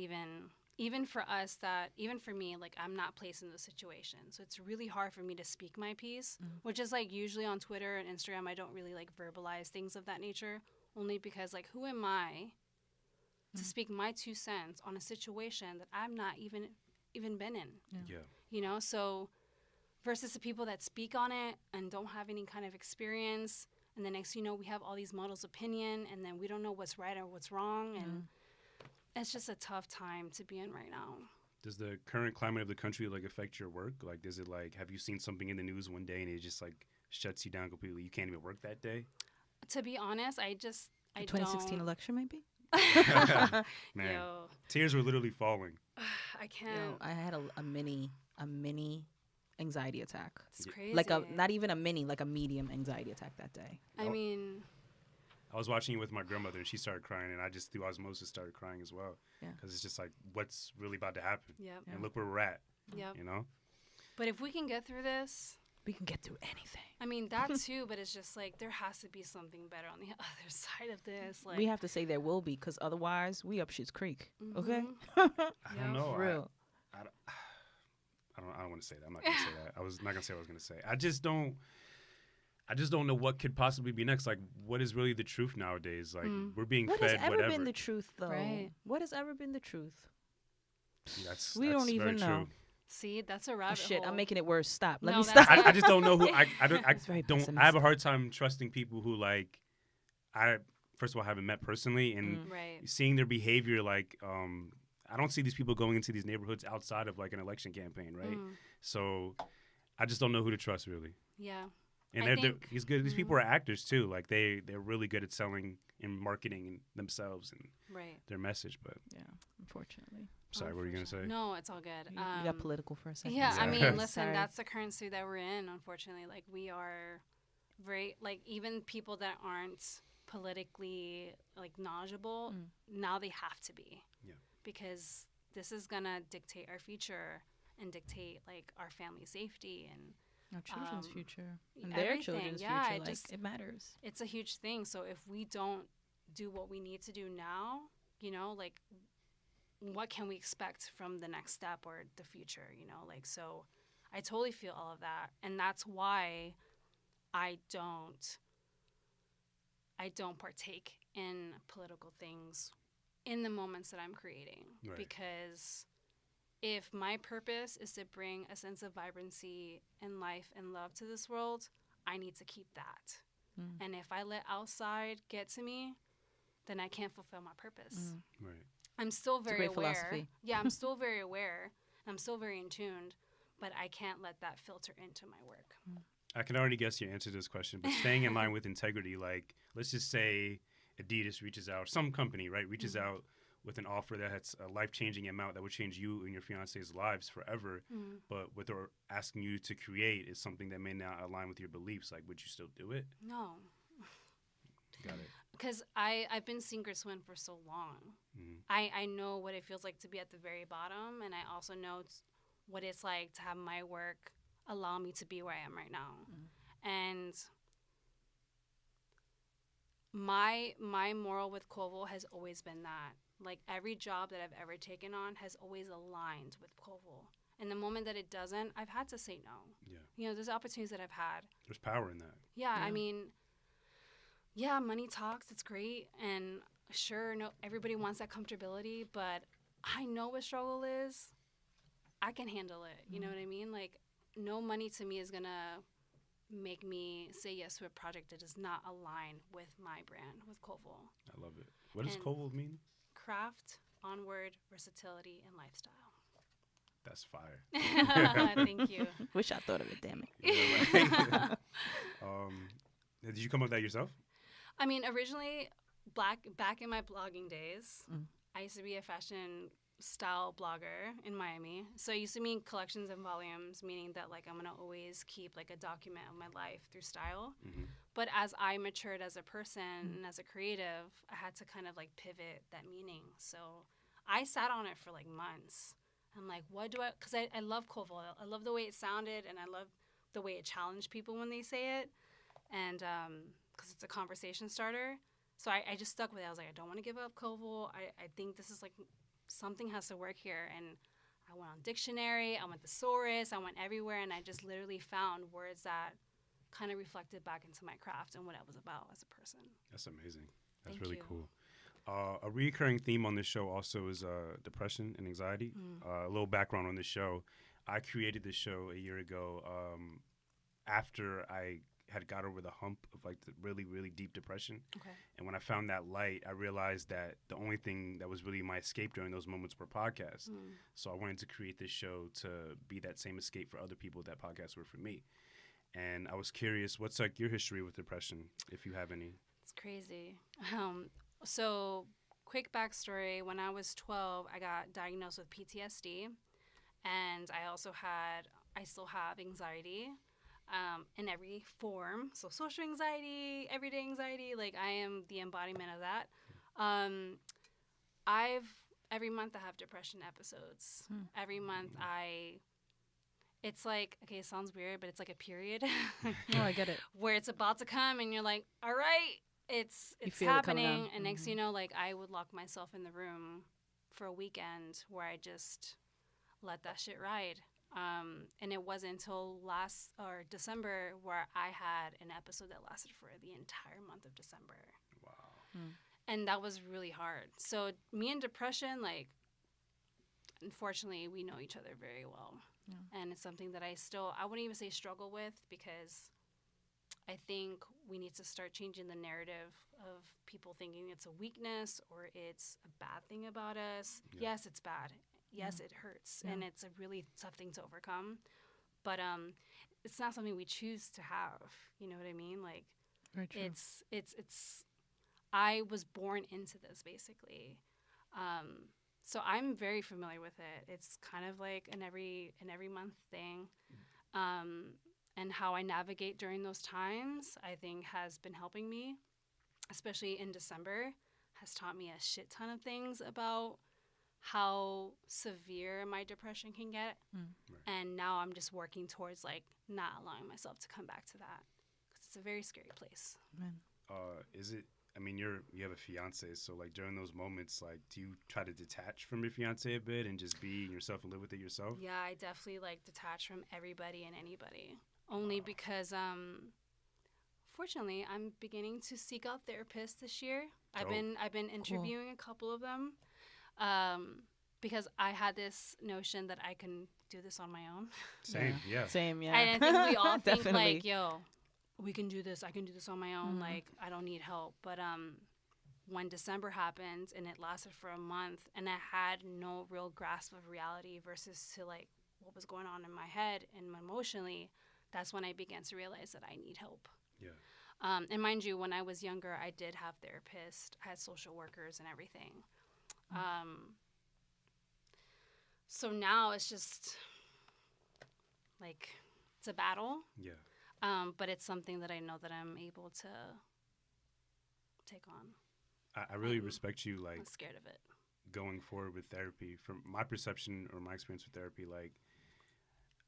even for us, that even for me, like, I'm not placed in those situations, so it's really hard for me to speak my piece, which is like usually on Twitter and Instagram I don't really like verbalize things of that nature, only because, like, who am I to speak my 2 cents on a situation that I'm not even been in? Yeah. You know, so versus the people that speak on it and don't have any kind of experience, and the next, you know, we have all these models' opinion, and then we don't know what's right or what's wrong, and it's just a tough time to be in right now. Does the current climate of the country, like, affect your work? Like, does it, like, have you seen something in the news one day and it just, like, shuts you down completely? You can't even work that day? To be honest, I 2016 election, maybe? Man, Yo. tears were literally falling. I can't. Yo, I had a mini anxiety attack. It's crazy. Like not even a mini, like a medium anxiety attack that day. I mean, I was watching it with my grandmother, and she started crying, and I just, through osmosis, started crying as well. Yeah. Because it's just like, what's really about to happen? Yep. And look where we're at. Yep. You know? But if we can get through this, we can get through anything. I mean, that too, but it's just like, there has to be something better on the other side of this. Like, we have to say there will be, because otherwise we up shit's creek. Okay? I don't know. For real. I don't want to say that. I'm not going to say that. I was not going to say what I was going to say. I just don't know what could possibly be next. Like, what is really the truth nowadays? Like, we're being what fed has ever whatever. been the truth, though? Right. What has ever been the truth? We don't even know. True. see, that's a rabbit Shit, hole. I'm making it worse. Stop. Let No, me that's stop. I just don't know who. I It's very don't. I have a hard time trusting people who, like, first of all, haven't met personally, and Right. seeing their behavior, like, I don't see these people going into these neighborhoods outside of like an election campaign, right? So I just don't know who to trust, really. Yeah. And I they're think these good. These people are actors too. Like they're really good at selling and marketing themselves and right. their message. But Yeah, unfortunately. sorry, what were you gonna say? No, it's all good. You got political for a second. Yeah, I Sorry. mean, listen, Sorry. that's the currency that we're in, unfortunately. Like, we are very, like, even people that aren't politically, like, knowledgeable, now they have to be. Yeah. Because this is going to dictate our future and dictate, like, our family safety and Our children's future. And everything. their children's Yeah, future. it Like, just- it matters. it's a huge thing. So if we don't do what we need to do now, you know, like, what can we expect from the next step or the future, you know? Like, so I totally feel all of that. And that's why I don't partake in political things in the moments that I'm creating. Right. Because if my purpose is to bring a sense of vibrancy and life and love to this world, I need to keep that. And if I let outside get to me, then I can't fulfill my purpose. Right. I'm still very great aware. philosophy. Yeah, I'm still very aware. I'm still very in tuned, but I can't let that filter into my work. I can already guess your answer to this question, but staying in line with integrity, like let's just say Adidas reaches out, some company, right, reaches out with an offer that has a life-changing amount that would change you and your fiance's lives forever, but what they're asking you to create is something that may not align with your beliefs. Like, would you still do it? No. Got it. Because I've been sink or swim for so long. I know what it feels like to be at the very bottom, and I also know what it's like to have my work allow me to be where I am right now. And my moral with Koval has always been that. Like, every job that I've ever taken on has always aligned with Koval. And the moment that it doesn't, I've had to say no. Yeah. You know, there's opportunities that I've had. There's power in that. Yeah, I mean, yeah, money talks. It's great. And sure, no, everybody wants that comfortability, but I know what struggle is. I can handle it. You know what I mean? Like, no money to me is going to make me say yes to a project that does not align with my brand, with Koval. I love it. What does And- Koval mean? Craft, onward, versatility, and lifestyle. That's fire. Thank you. Wish I thought of it, damn it. Yeah, right. Did you come up with that yourself? I mean, originally, back in my blogging days, I used to be a fashion style blogger in Miami. So it used to mean collections and volumes, meaning that, like, I'm going to always keep, like, a document of my life through style. But as I matured as a person and as a creative, I had to kind of, like, pivot that meaning. So I sat on it for, like, months. I'm like, what do I, because I love Koval. I love the way it sounded, and I love the way it challenged people when they say it. And because it's a conversation starter. So I just stuck with it. I was like, I don't want to give up Koval. I think this is, like, something has to work here. And I went on dictionary, I went thesaurus, I went everywhere, and I just literally found words that kind of reflected back into my craft and what I was about as a person. That's amazing. That's Thank really you. cool. A recurring theme on this show also is depression and anxiety. A little background on this show. I created this show a year ago after I had got over the hump of, like, the really, really deep depression. Okay. And when I found that light, I realized that the only thing that was really my escape during those moments were podcasts. So I wanted to create this show to be that same escape for other people that podcasts were for me. And I was curious, what's, like, your history with depression, if you have any? It's crazy. So, quick backstory. When I was 12, I got diagnosed with PTSD. And I still have anxiety in every form. So, social anxiety, everyday anxiety, like, I am the embodiment of that. Every month I have depression episodes. Every month it's like, okay, it sounds weird, but it's like a period. Oh, I get it. Where it's about to come and you're like, all right, it's feel it coming happening. on. And next thing you know, like, I would lock myself in the room for a weekend where I just let that shit ride. And it wasn't until December where I had an episode that lasted for the entire month of December. Wow. And that was really hard. So me and depression, like, unfortunately, we know each other very well. And it's something that I wouldn't even say struggle with, because I think we need to start changing the narrative of people thinking it's a weakness or it's a bad thing about us. Yeah. Yes, it's bad. Yes, it hurts, and it's a really tough thing to overcome. But it's not something we choose to have. You know what I mean? Like, Very true. it's. I was born into this basically, so I'm very familiar with it. It's kind of like an every month thing, and how I navigate during those times, I think has been helping me, especially in December, has taught me a shit ton of things about how severe my depression can get. Right. And now I'm just working towards like not allowing myself to come back to that, because it's a very scary place. Man. Is it? I mean, you have a fiance, so like during those moments, like, do you try to detach from your fiance a bit and just be yourself and live with it yourself? Yeah, I definitely like detach from everybody and anybody, only because fortunately I'm beginning to seek out therapists this year. I've been interviewing a couple of them, because I had this notion that I can do this on my own. Same, yeah. Same, yeah. And I think we all think Definitely. like, yo, we can do this. I can do this on my own. Like, I don't need help. But when December happened and it lasted for a month, and I had no real grasp of reality versus to like what was going on in my head and emotionally, that's when I began to realize that I need help. Yeah. And mind you, when I was younger, I did have therapists. I had social workers and everything. So now it's just like, it's a battle. Yeah. But it's something that I know that I'm able to take on. I really respect you, like, I'm scared of it. going forward with therapy. From my perception or my experience with therapy, like,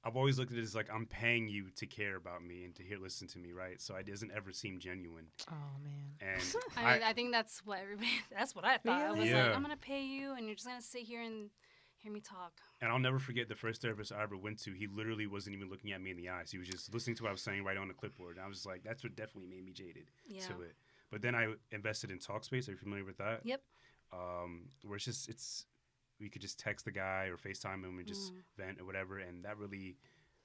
I've always looked at it as like I'm paying you to care about me and to listen to me, right? So it doesn't ever seem genuine. Oh man. And I mean, I think that's what everybody. That's what I thought. I was Yeah. like, I'm gonna pay you, and you're just gonna sit here and hear me talk. And I'll never forget the first therapist I ever went to. He literally wasn't even looking at me in the eyes. He was just listening to what I was saying right on the clipboard. And I was like, that's what definitely made me jaded Yeah. to it. But then I invested in Talkspace. Are you familiar with that? Yep. Where we could just text the guy or FaceTime him and just vent or whatever. And that really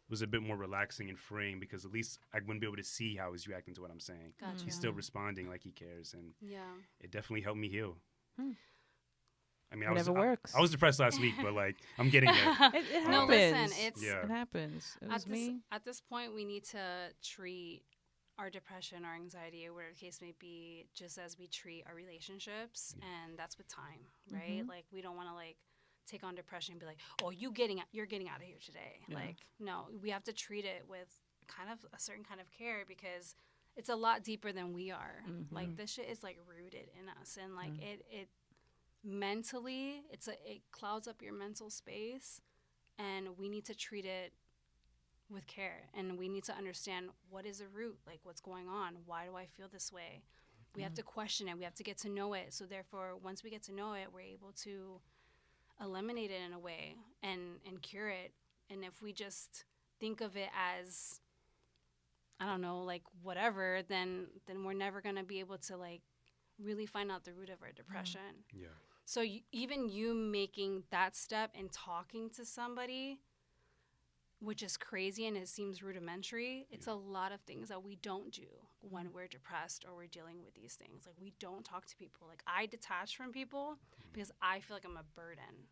was a bit more relaxing and freeing, because at least I wouldn't be able to see how he's reacting to what I'm saying. Gotcha. He's still responding like he cares. And Yeah. it definitely helped me heal. I mean, Whatever works. I was depressed last week, but like I'm getting there. It No, happens. listen, it's Yeah. It happens. It was at me. this point we need to treat our depression, our anxiety, or whatever the case may be, just as we treat our relationships, and that's with time, right? Like, we don't want to like take on depression and be like, oh, you're getting out of here today. Yeah. Like, no, we have to treat it with kind of a certain kind of care, because it's a lot deeper than we are. Like, this shit is like rooted in us, and like it mentally, it clouds up your mental space, and we need to treat it with care, and we need to understand what is the root, like what's going on, why do I feel this way. We have to question it, we have to get to know it, so therefore once we get to know it, we're able to eliminate it in a way and cure it. And if we just think of it as, I don't know, like whatever, then we're never going to be able to like really find out the root of our depression. Yeah. So even you making that step and talking to somebody, which is crazy and it seems rudimentary, it's a lot of things that we don't do when we're depressed or we're dealing with these things. Like, we don't talk to people. Like, I detach from people because I feel like I'm a burden.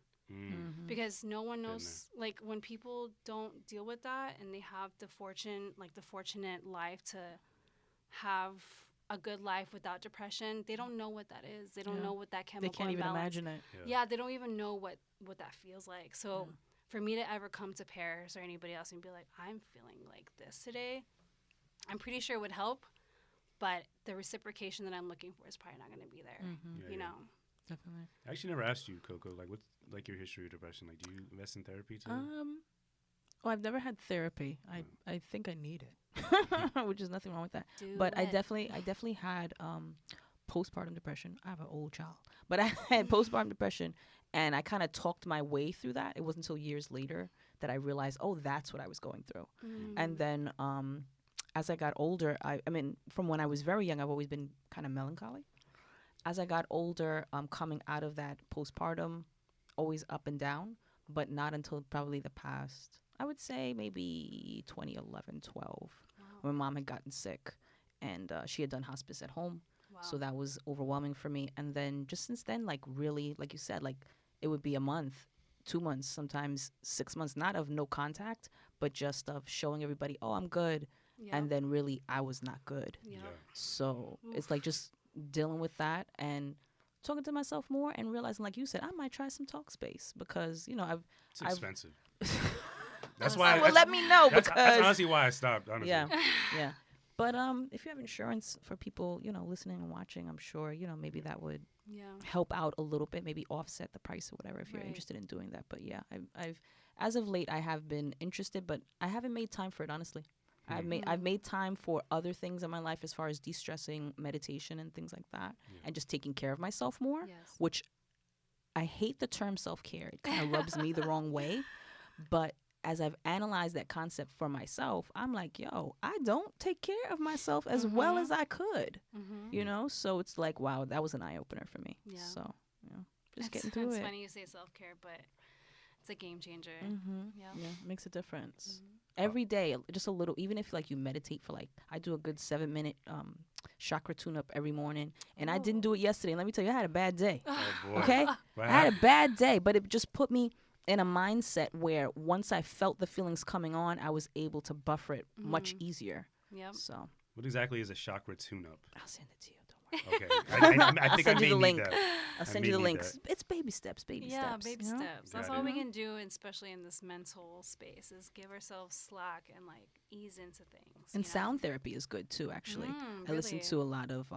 Because no one knows, like, when people don't deal with that and they have the fortunate life to have a good life without depression, they don't know what that is. They don't know what that chemical They can't even imbalance. imagine it. Yeah, they don't even know what that feels like. So for me to ever come to Paris or anybody else and be like, I'm feeling like this today, I'm pretty sure it would help, but the reciprocation that I'm looking for is probably not going to be there. You know. Definitely. I actually never asked you, Coco, like, what's like your history of depression? Like, do you invest in therapy too? Well, I've never had therapy. I think I need it, which is nothing wrong with that. But I definitely had postpartum depression. I have an old child, but I had postpartum depression, and I kind of talked my way through that. It wasn't until years later that I realized, oh, that's what I was going through. And then as I got older, I mean, from when I was very young, I've always been kind of melancholy. As I got older, coming out of that postpartum, always up and down, but not until probably the past, I would say maybe 2011, 12, when Mom had gotten sick. and she had done hospice at home. Wow. So that was overwhelming for me. And then just since then, like really, like you said, like it would be a month, 2 months, sometimes 6 months, not of no contact, but just of showing everybody, oh, I'm good. Yep. And then really I was not good. Yep. Yeah. So Oof. it's like just dealing with that and talking to myself more and realizing, like you said, I might try some talk space because, you know, It's I've expensive. That's why. well, that's, let me know that's because honestly why I stopped. Honestly. yeah, yeah. But if you have insurance for people, you know, listening and watching, I'm sure, you know, maybe that would Yeah. help out a little bit, maybe offset the price or whatever if you're Right. interested in doing that. But yeah, I've as of late I have been interested, but I haven't made time for it, honestly. I've made time for other things in my life as far as de-stressing, meditation and things like that, and just taking care of myself more, Yes. which I hate the term self-care. It kind of rubs me the wrong way, but as I've analyzed that concept for myself, I'm like, yo, I don't take care of myself as well as I could, Mm-hmm. you know? So it's like, wow, that was an eye-opener for me. Yeah. So, you know, just It's, getting through it's it. funny you say self-care, but it's a game changer. Mm-hmm. Yeah. Yeah, it makes a difference. Mhm. Every day, just a little, even if like you meditate for like, I do a good 7-minute chakra tune up every morning. And I didn't do it yesterday. And let me tell you, I had a bad day. Oh boy. Okay? What I had a happened? bad day, but it just put me in a mindset where once I felt the feelings coming on, I was able to buffer it much easier. Yep. So What exactly is a chakra tune-up? I'll send it to you. Don't worry. Okay. I I'll think I send you may the need link. that. I'll I send may you the need links. that. It's baby steps, baby Yeah, steps. baby you know? steps. That's Got all it. we can do, especially in this mental space, is give ourselves slack and like ease into things. And you know? sound therapy is good too, actually. I listen Really? to a lot of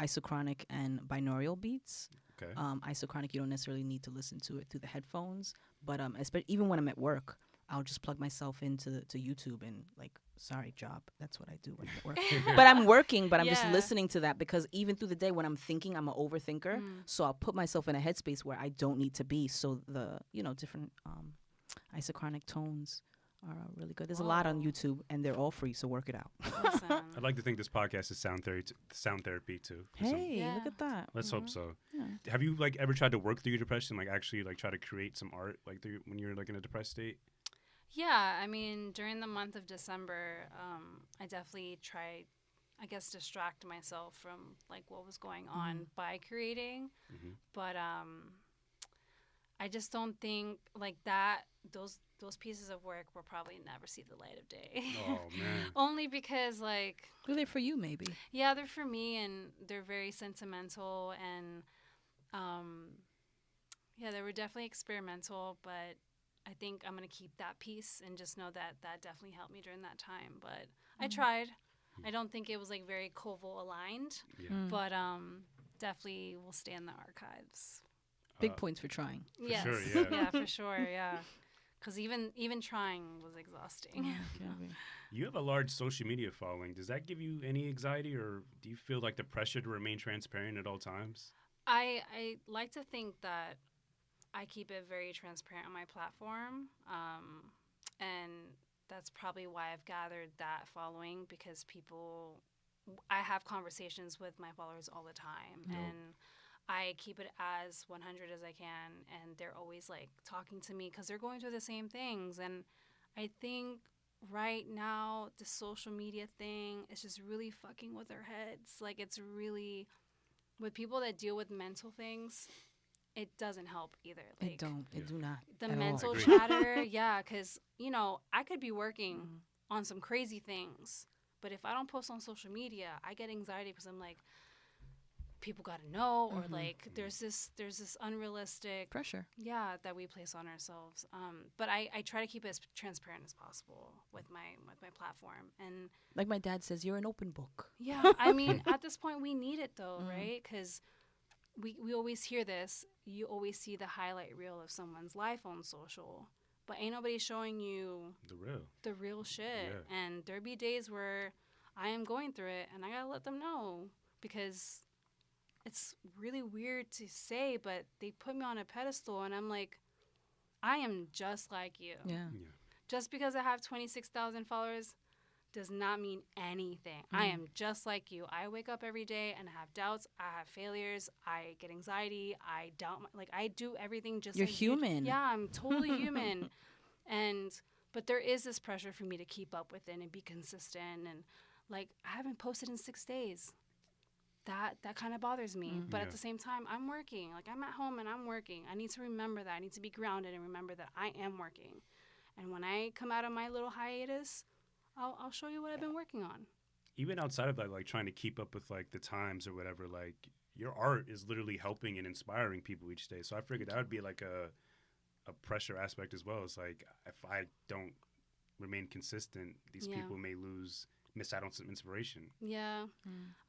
isochronic and binaural beats. Okay. Isochronic, you don't necessarily need to listen to it through the headphones, but even when I'm at work, I'll just plug myself into to YouTube and like, sorry, job. That's what I do when I'm at work. But I'm working, but I'm just Yeah. listening to that because even through the day when I'm thinking, I'm an overthinker. So I'll put myself in a headspace where I don't need to be. So the, you know, different isochronic tones are really good. There's a lot on Whoa. YouTube and they're all free, so work it out. Listen. I'd like to think this podcast is sound therapy too. for some- Hey, Yeah. look at that. Let's hope so. Yeah. Have you like ever tried to work through your depression, like actually like try to create some art like when you're like in a depressed state? Yeah, I mean, during the month of December, I definitely tried, I guess, distract myself from like what was going on by creating. Mhm. But I just don't think like that. Those pieces of work will probably never see the light of day. Oh man. Only because like They're there for you, maybe. yeah, they're for me and they're very sentimental and yeah, they were definitely experimental, but I think I'm going to keep that piece and just know that that definitely helped me during that time. But I tried. I don't think it was like very Koval aligned, Yeah. but definitely will stay in the archives. Big Uh, points for trying. Yes. sure, yeah. Yeah, for sure. Yeah. Because even trying was exhausting. You have a large social media following. Does that give you any anxiety, or do you feel like the pressure to remain transparent at all times? I like to think that I keep it very transparent on my platform, and that's probably why I've gathered that following because I have conversations with my followers all the time, Dope. and I keep it as 100 as I can, and they're always like talking to me because they're going through the same things, and I think right now the social media thing is just really fucking with our heads. Like it's really with people that deal with mental things, it doesn't help either. Like It do not. the at all. mental Agree. chatter, yeah, because I could be working on some crazy things, but if I don't post on social media, I get anxiety because I'm like, people got to know, or like there's this unrealistic Pressure. that we place on ourselves. But I try to keep it as transparent as possible with my platform. And Like my dad says, you're an open book. yeah, I mean, at this point, we need it though, right? Because we always hear this. You always see the highlight reel of someone's life on social, but ain't nobody showing you the real shit. Yeah. And there be days where I am going through it, and I gotta let them know because it's really weird to say, but they put me on a pedestal, and I'm like, I am just like you. Yeah. Yeah. Just because I have 26,000 followers does not mean anything. I am just like you. I wake up every day and I have doubts. I have failures. I get anxiety. I doubt. I do everything just You're like you. human. Yeah, I'm totally human. But there is this pressure for me to keep up with it and be consistent and like, I haven't posted in 6 days. That kind of bothers me. But at the same time, I'm working. Like, I'm at home and I'm working. I need to remember that. I need to be grounded and remember that I am working. And when I come out of my little hiatus, I'll show you what I've been working on. Even outside of that, like trying to keep up with like the times or whatever, like your art is literally helping and inspiring people each day. So I figured that would be like a pressure aspect as well. It's like if I don't remain consistent, these people may miss out on some inspiration. Yeah,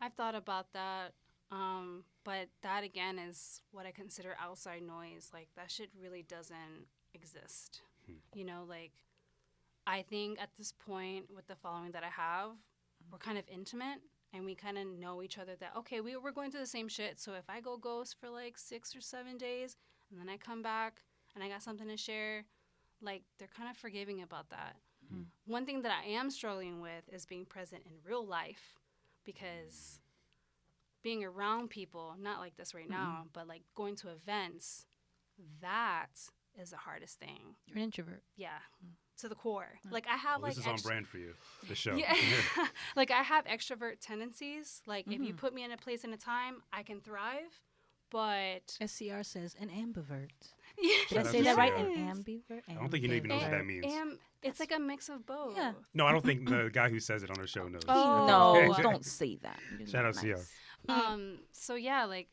I've thought about that. But that again is what I consider outside noise. Like, that shit really doesn't exist. You know, like, I think at this point with the following that I have, we're kind of intimate and we kind of know each other that, okay, we're going through the same shit. So if I go ghost for like 6 or 7 days and then I come back and I got something to share, like, they're kind of forgiving about that. One thing that I am struggling with is being present in real life, because being around people, not like this right now, but like going to events, that is the hardest thing. You're an introvert. Yeah. To the core. Like, I have This is on brand for you, the show. Yeah. Like, I have extrovert tendencies. Like, if you put me in a place and a time, I can thrive. But SCR says an ambivert. yeah. Did I say that right? An ambivert? I don't think you even know what that means. It's like a mix of both. Yeah. No, I don't think the guy who says it on our show knows. No, don't say that. You're Shout not out to you. So yeah, like,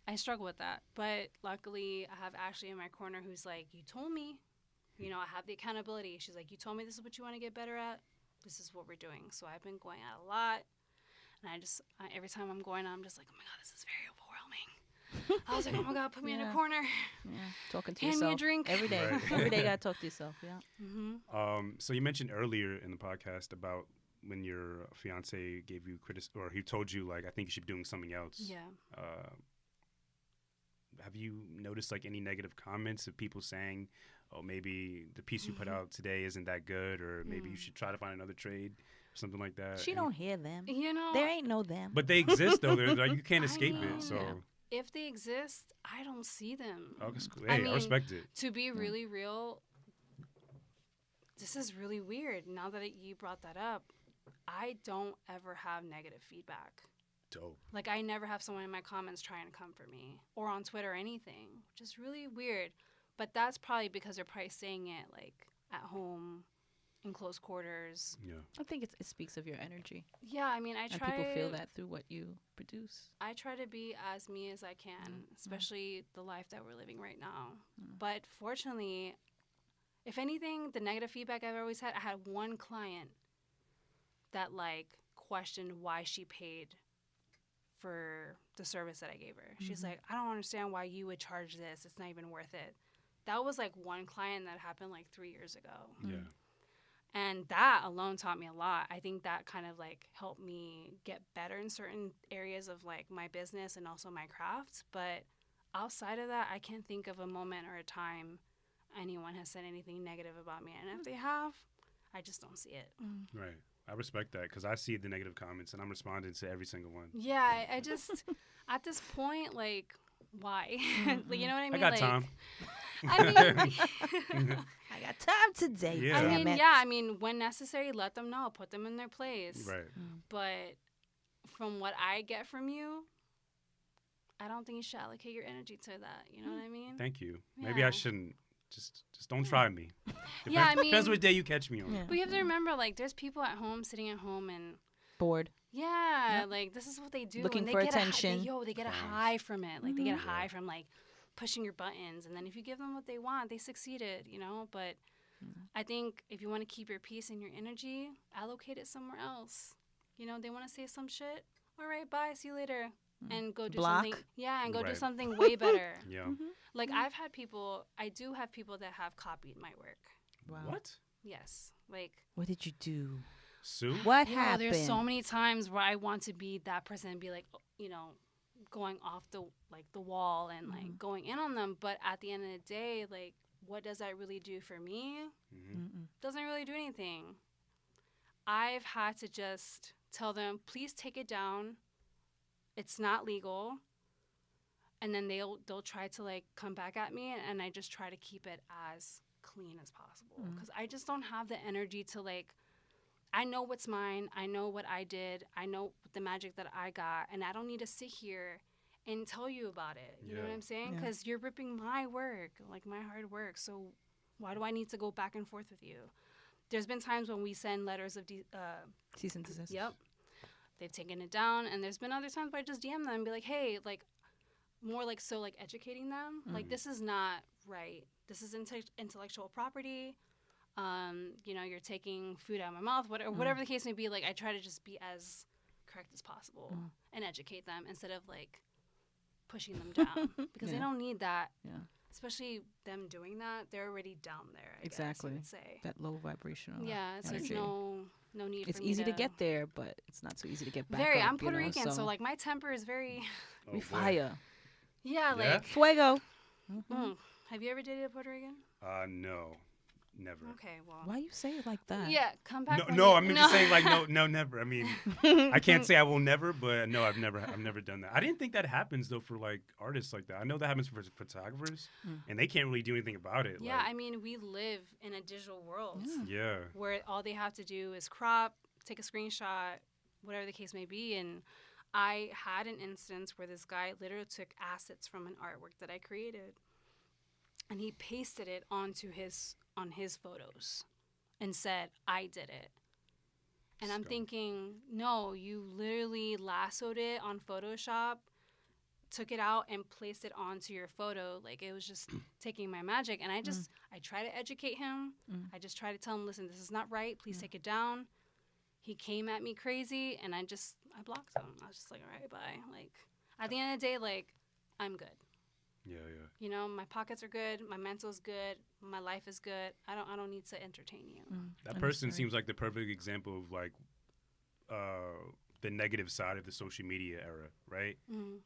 I struggle with that. But luckily, I have Ashley in my corner who's like, you told me. You know, I have the accountability. She's like, you told me this is what you want to get better at. This is what we're doing. So I've been going out a lot. And every time I'm going out, I'm just like, oh my God, this is very overwhelming. I was like, oh my God, put me in a corner. Yeah, talking to Hand yourself. me a drink. Every day. Right. Every day, you got to talk to yourself. Yeah. So you mentioned earlier in the podcast about when your fiance gave you or he told you, like, I think you should be doing something else. Yeah. Have you noticed like any negative comments of people saying, oh, maybe the piece you put out today isn't that good, or maybe you should try to find another trade or something like that? She don't hear them. You know, There ain't no them. But they exist though. Like, you can't escape mean, it. So if they exist, I don't see them. oh, that's cool. Hey, I respect it. To be really real, this is really weird. Now that you brought that up, I don't ever have negative feedback. Dope. Like, I never have someone in my comments trying to come for me, or on Twitter or anything, which is really weird. But that's probably because they're probably saying it like at home, in close quarters. Yeah. I think it speaks of your energy. Yeah, I mean, I And try. people feel that through what you produce. I try to be as me as I can, especially the life that we're living right now. But fortunately, if anything, the negative feedback I've always had, I had one client that like questioned why she paid for the service that I gave her. She's like, I don't understand why you would charge this. It's not even worth it. That was like one client that happened like 3 years ago. Yeah. And that alone taught me a lot. I think that kind of like helped me get better in certain areas of like my business and also my craft. But outside of that, I can't think of a moment or a time anyone has said anything negative about me. And if they have, I just don't see it. Right. I respect that because I see the negative comments and I'm responding to every single one. Yeah, I just, at this point, like, why? Like, you know what I mean? I got like, time. I mean, I got time today. Yeah. I mean, when necessary, let them know, put them in their place. Right. But from what I get from you, I don't think you should allocate your energy to that. You know what I mean? Thank you. Maybe I shouldn't. Just don't try me. Yeah, I mean, depends what day you catch me on. Yeah. but you have to remember, like, there's people at home sitting at home and Bored. yeah, like this is what they do. Looking and they for get attention. They get a high from it. Like they get a high from like pushing your buttons, and then if you give them what they want, they succeeded. You know, but I think if you want to keep your peace and your energy, allocate it somewhere else. You know, they want to say some shit. All right, bye. See you later. And go do Block. something. Yeah, and go do Right. something way better. Yeah. Like I do have people that have copied my work. Wow. What? Yes, like. What did you do? Sue? What Yeah, happened? there's so many times where I want to be that person and be like, you know, going off the wall and like going in on them. But at the end of the day, like, what does that really do for me? Doesn't really do anything. I've had to just tell them, please take it down. It's not legal. And then they'll try to like come back at me, and I just try to keep it as clean as possible because I just don't have the energy to like. I know what's mine. I know what I did. I know the magic that I got. And I don't need to sit here and tell you about it. You know what I'm saying? Yeah. Because you're ripping my work, like my hard work. So why do I need to go back and forth with you? There's been times when we send letters of Cease and desist. yep, they've taken it down, and there's been other times where I just DM them and be like, hey, like, more like so like educating them, like this is not right. This is intellectual property. You know, you're taking food out of my mouth, whatever the case may be. Like, I try to just be as correct as possible and educate them instead of like pushing them down because they don't need that. Yeah. Especially them doing that, they're already down there. I Exactly. guess you would say. That low vibrational. Yeah, so it's energy. no need. It's for me easy to get there, but it's not so easy to get back Very. up, I'm Puerto you know, Rican, so like my temper is very. we boy. fire. Yeah, Yeah? like. Fuego. Have you ever dated a Puerto Rican? No, never. Okay, well. Why you say it like that? Yeah, come back. when No, you- I'm just saying like no, never. I mean, I can't say I will never, but no, I've never done that. I didn't think that happens though for like artists like that. I know that happens for photographers, and they can't really do anything about it. Yeah, like, I mean, we live in a digital world yeah, where all they have to do is crop, take a screenshot, whatever the case may be. And I had an instance where this guy literally took assets from an artwork that I created, and he pasted it on his photos, and said, "I did it." And I'm Scum. thinking, no, you literally lassoed it on Photoshop, took it out and placed it onto your photo. Like, it was just taking my magic. And I try to educate him. I just try to tell him, listen, this is not right. Please take it down. He came at me crazy, and I blocked him. I was just like, all right, bye. Like, at the end of the day, like, I'm good. yeah. You know, my pockets are good. My mental's good. My life is good. I don't need to entertain you. That person seems like the perfect example of like the negative side of the social media era, right?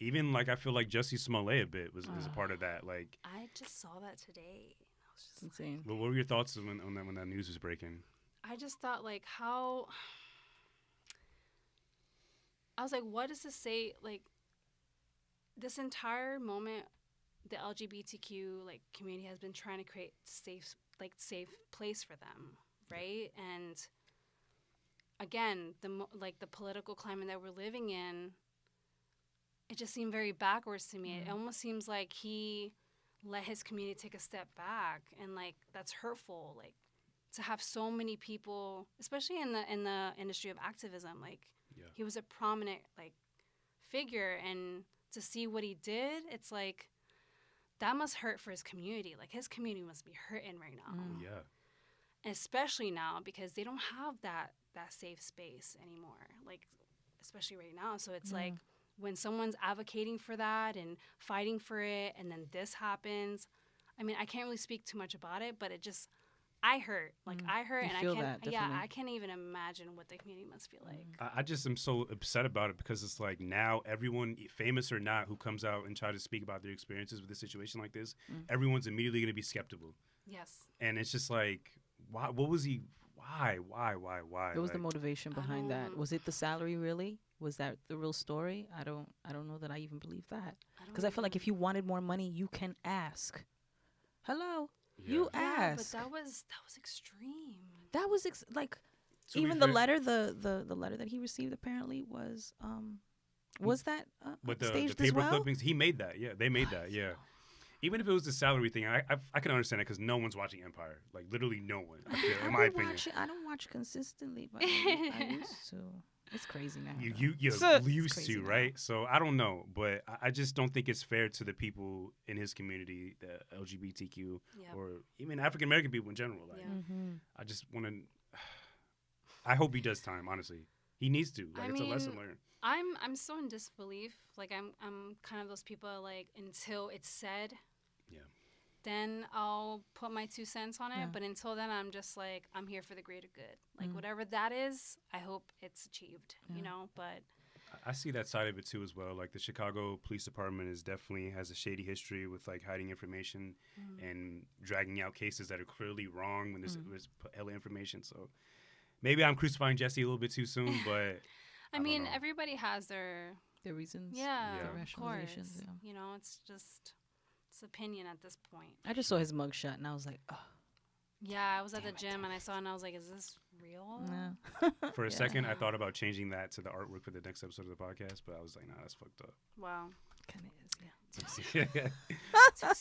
Even like I feel like Jussie Smollett a bit was a part of that. Like, I just saw that today. I was just Insane. what were your thoughts when that news was breaking? I just thought, like, how. I was like, what does this say? Like, this entire moment, the LGBTQ like community has been trying to create safe place for them, right? And again, the political climate that we're living in, it just seemed very backwards to me. It almost seems like he let his community take a step back, and like that's hurtful. Like, to have so many people, especially in the industry of activism, like he was a prominent like figure, and to see what he did, it's like that must hurt for his community. Like, his community must be hurting right now. Yeah. Especially now because they don't have that safe space anymore. Like, especially right now. So it's like when someone's advocating for that and fighting for it, and then this happens. I mean, I can't really speak too much about it, but it just, I hurt. Like, I hurt, You and feel I can't. that, Yeah, definitely. I can't even imagine what the community must feel like. I just am so upset about it because it's like now everyone, famous or not, who comes out and try to speak about their experiences with a situation like this, everyone's immediately going to be skeptical. Yes. And it's just like, why? What was he? Why? What was the Like, motivation behind that? Was it the salary really? Was that the real story? I don't know that I even believe that. Because I feel like if you wanted more money, you can ask. Hello, you Yeah, ask. but that was extreme. That was like To be even the fair- letter, the letter that he received apparently was that But the staged paper as well? clippings, he made that. Yeah, they made that. Yeah. Even if it was the salary thing, I can understand it because no one's watching Empire. Like, literally no one, I feel, in my opinion. I don't watch consistently, but I used to. It's crazy now. You It's used crazy to, now. right? So I don't know, but I just don't think it's fair to the people in his community, the LGBTQ, Yep. or even African American people in general. Like, Yeah. I just want to. I hope he does time. Honestly, he needs to. Like, I it's a lesson mean, learned. I'm still in disbelief. Like, I'm kind of those people, like, until it's said, Yeah. then I'll put my 2 cents on it. Yeah. But until then, I'm just like, I'm here for the greater good. Like, whatever that is, I hope it's achieved, you know? But I see that side of it too as well. Like, the Chicago Police Department is definitely has a shady history with like hiding information and dragging out cases that are clearly wrong when there's hella information. So maybe I'm crucifying Jesse a little bit too soon, but I mean, know. everybody has their, The reasons. yeah, Yeah. The of course. rationalizations. Yeah. You know, it's just, it's opinion at this point. I just saw his mugshot and I was like, oh, Yeah, I was at the Damn it. gym and I saw it and I was like, is this real. Yeah. For a Yeah. second, I thought about changing that to the artwork for the next episode of the podcast, but I was like, nah, that's fucked up. Wow. Kind of is, yeah.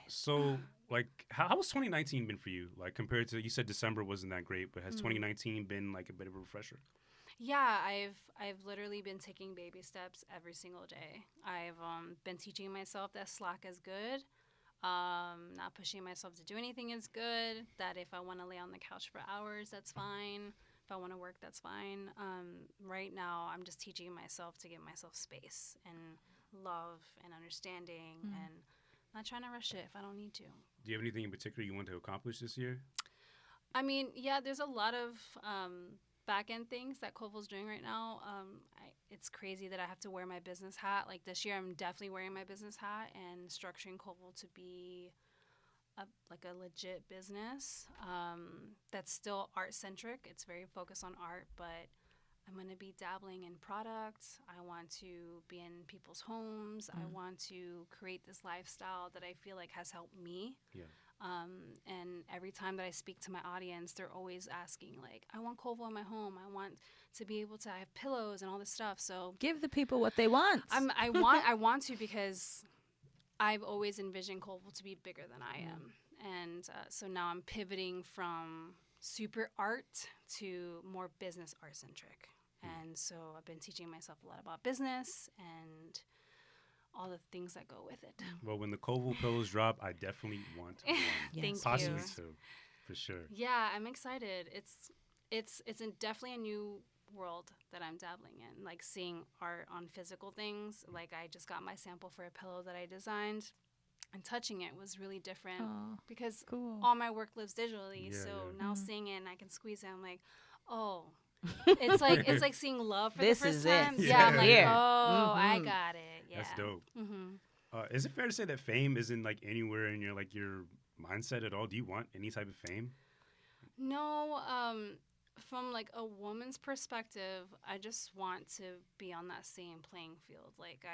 So like, how was 2019 been for you? Like compared to, you said December wasn't that great, but has 2019 been like a bit of a refresher? Yeah, I've literally been taking baby steps every single day. I've been teaching myself that Slack is good. Not pushing myself to do anything is good. That if I want to lay on the couch for hours, that's fine. If I want to work, that's fine. Right now, I'm just teaching myself to give myself space and love and understanding and not trying to rush it if I don't need to. Do you have anything in particular you want to accomplish this year? I mean, yeah, there's a lot of back end things that Koval's doing right now. It's crazy that I have to wear my business hat. Like this year, I'm definitely wearing my business hat and structuring Koval to be a legit business that's still art centric. It's very focused on art, but I'm going to be dabbling in products. I want to be in people's homes. I want to create this lifestyle that I feel like has helped me. Yeah. And every time that I speak to my audience, they're always asking, like, I want Koval in my home. I want to be able to have pillows and all this stuff. So Give the people what they want. I want to, because I've always envisioned Koval to be bigger than I am. And so now I'm pivoting from super art to more business art centric. And so I've been teaching myself a lot about business and all the things that go with it. Well, when the Koval pillows drop, I definitely want one. Yes. Thank Possibly you. two, for sure. Yeah, I'm excited. It's definitely a new world that I'm dabbling in, like seeing art on physical things. Like I just got my sample for a pillow that I designed, and touching it was really different because Cool. all my work lives digitally. Yeah, so yeah. now seeing it and I can squeeze it, I'm like, oh. It's like seeing love for This the first is it. time. Yeah. Yeah, I'm like, Here. oh, I got it. Yeah. That's dope. Mm-hmm. Is it fair to say that fame isn't like anywhere in your mindset at all? Do you want any type of fame? No, from like a woman's perspective, I just want to be on that same playing field. Like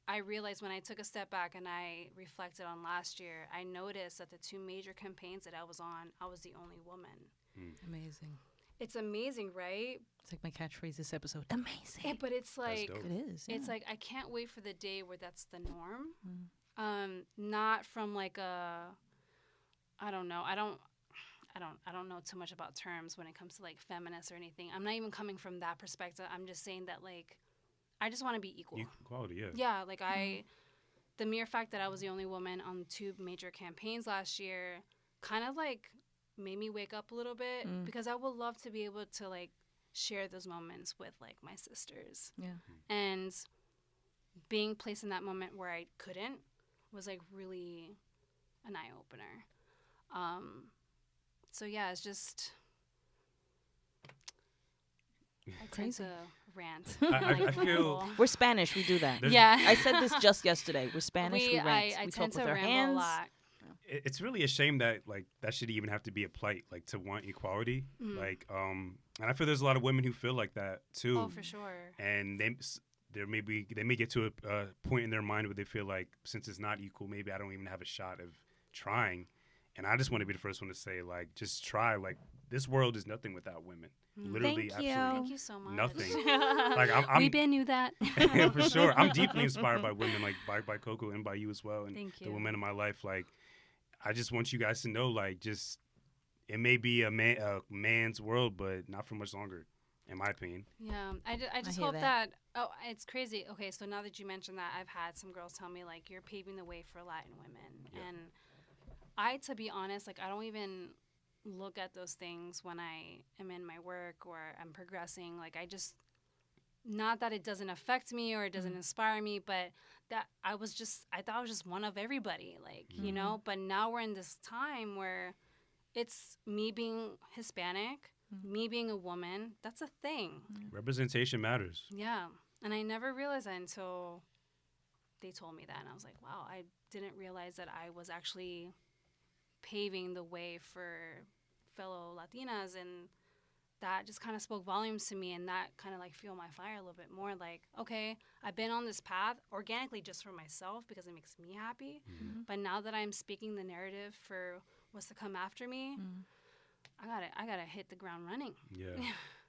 I realized when I took a step back and I reflected on last year, I noticed that the two major campaigns that I was on, I was the only woman. Amazing. It's amazing, right? It's like my catchphrase this episode. Amazing. Yeah, but it's like dope. It is. it's like I can't wait for the day where that's the norm. Not from like a I don't know. I don't know too much about terms when it comes to like feminist or anything. I'm not even coming from that perspective. I'm just saying that like I just want to be equal. Equality, yeah. Yeah, like the mere fact that I was the only woman on two major campaigns last year kind of like made me wake up a little bit because I would love to be able to like share those moments with like my sisters. Yeah. And being placed in that moment where I couldn't was like really an eye opener. So yeah, it's just I tend Crazy. to rant. I feel We're Spanish. We do that. There's- Yeah. I said this just yesterday. We're Spanish. We rant. I We tend talk to with our ramble a hands. lot. it's really a shame that like that should even have to be a plight, like to want equality. Like and I feel there's a lot of women who feel like that too. Oh, for sure. And they may get to a point in their mind where they feel like since it's not equal, maybe I don't even have a shot of trying. And I just want to be the first one to say, like, just try. Like, this world is nothing without women. Literally, Thank you. absolutely Thank you so much. nothing. Like, We been knew that. for sure. I'm deeply inspired by women, like by Coco and by you as well, and Thank the you. women in my life. Like, I just want you guys to know, like, just it may be a man's world, but not for much longer, in my opinion. Yeah, I just hear hope that. that. Oh, it's crazy. Okay, so now that you mentioned that, I've had some girls tell me like you're paving the way for Latin women, and to be honest, like I don't even look at those things when I am in my work or I'm progressing. Like I just, not that it doesn't affect me or it doesn't inspire me, but that I thought I was just one of everybody, like, you know, but now we're in this time where it's me being Hispanic, me being a woman, that's a thing. Representation matters. Yeah. And I never realized that until they told me that. And I was like, wow, I didn't realize that I was actually paving the way for fellow Latinas. And that just kind of spoke volumes to me. And that kind of like fueled my fire a little bit more. Like, okay, I've been on this path organically just for myself because it makes me happy. But now that I'm speaking the narrative for what's to come after me, I gotta hit the ground running. Yeah.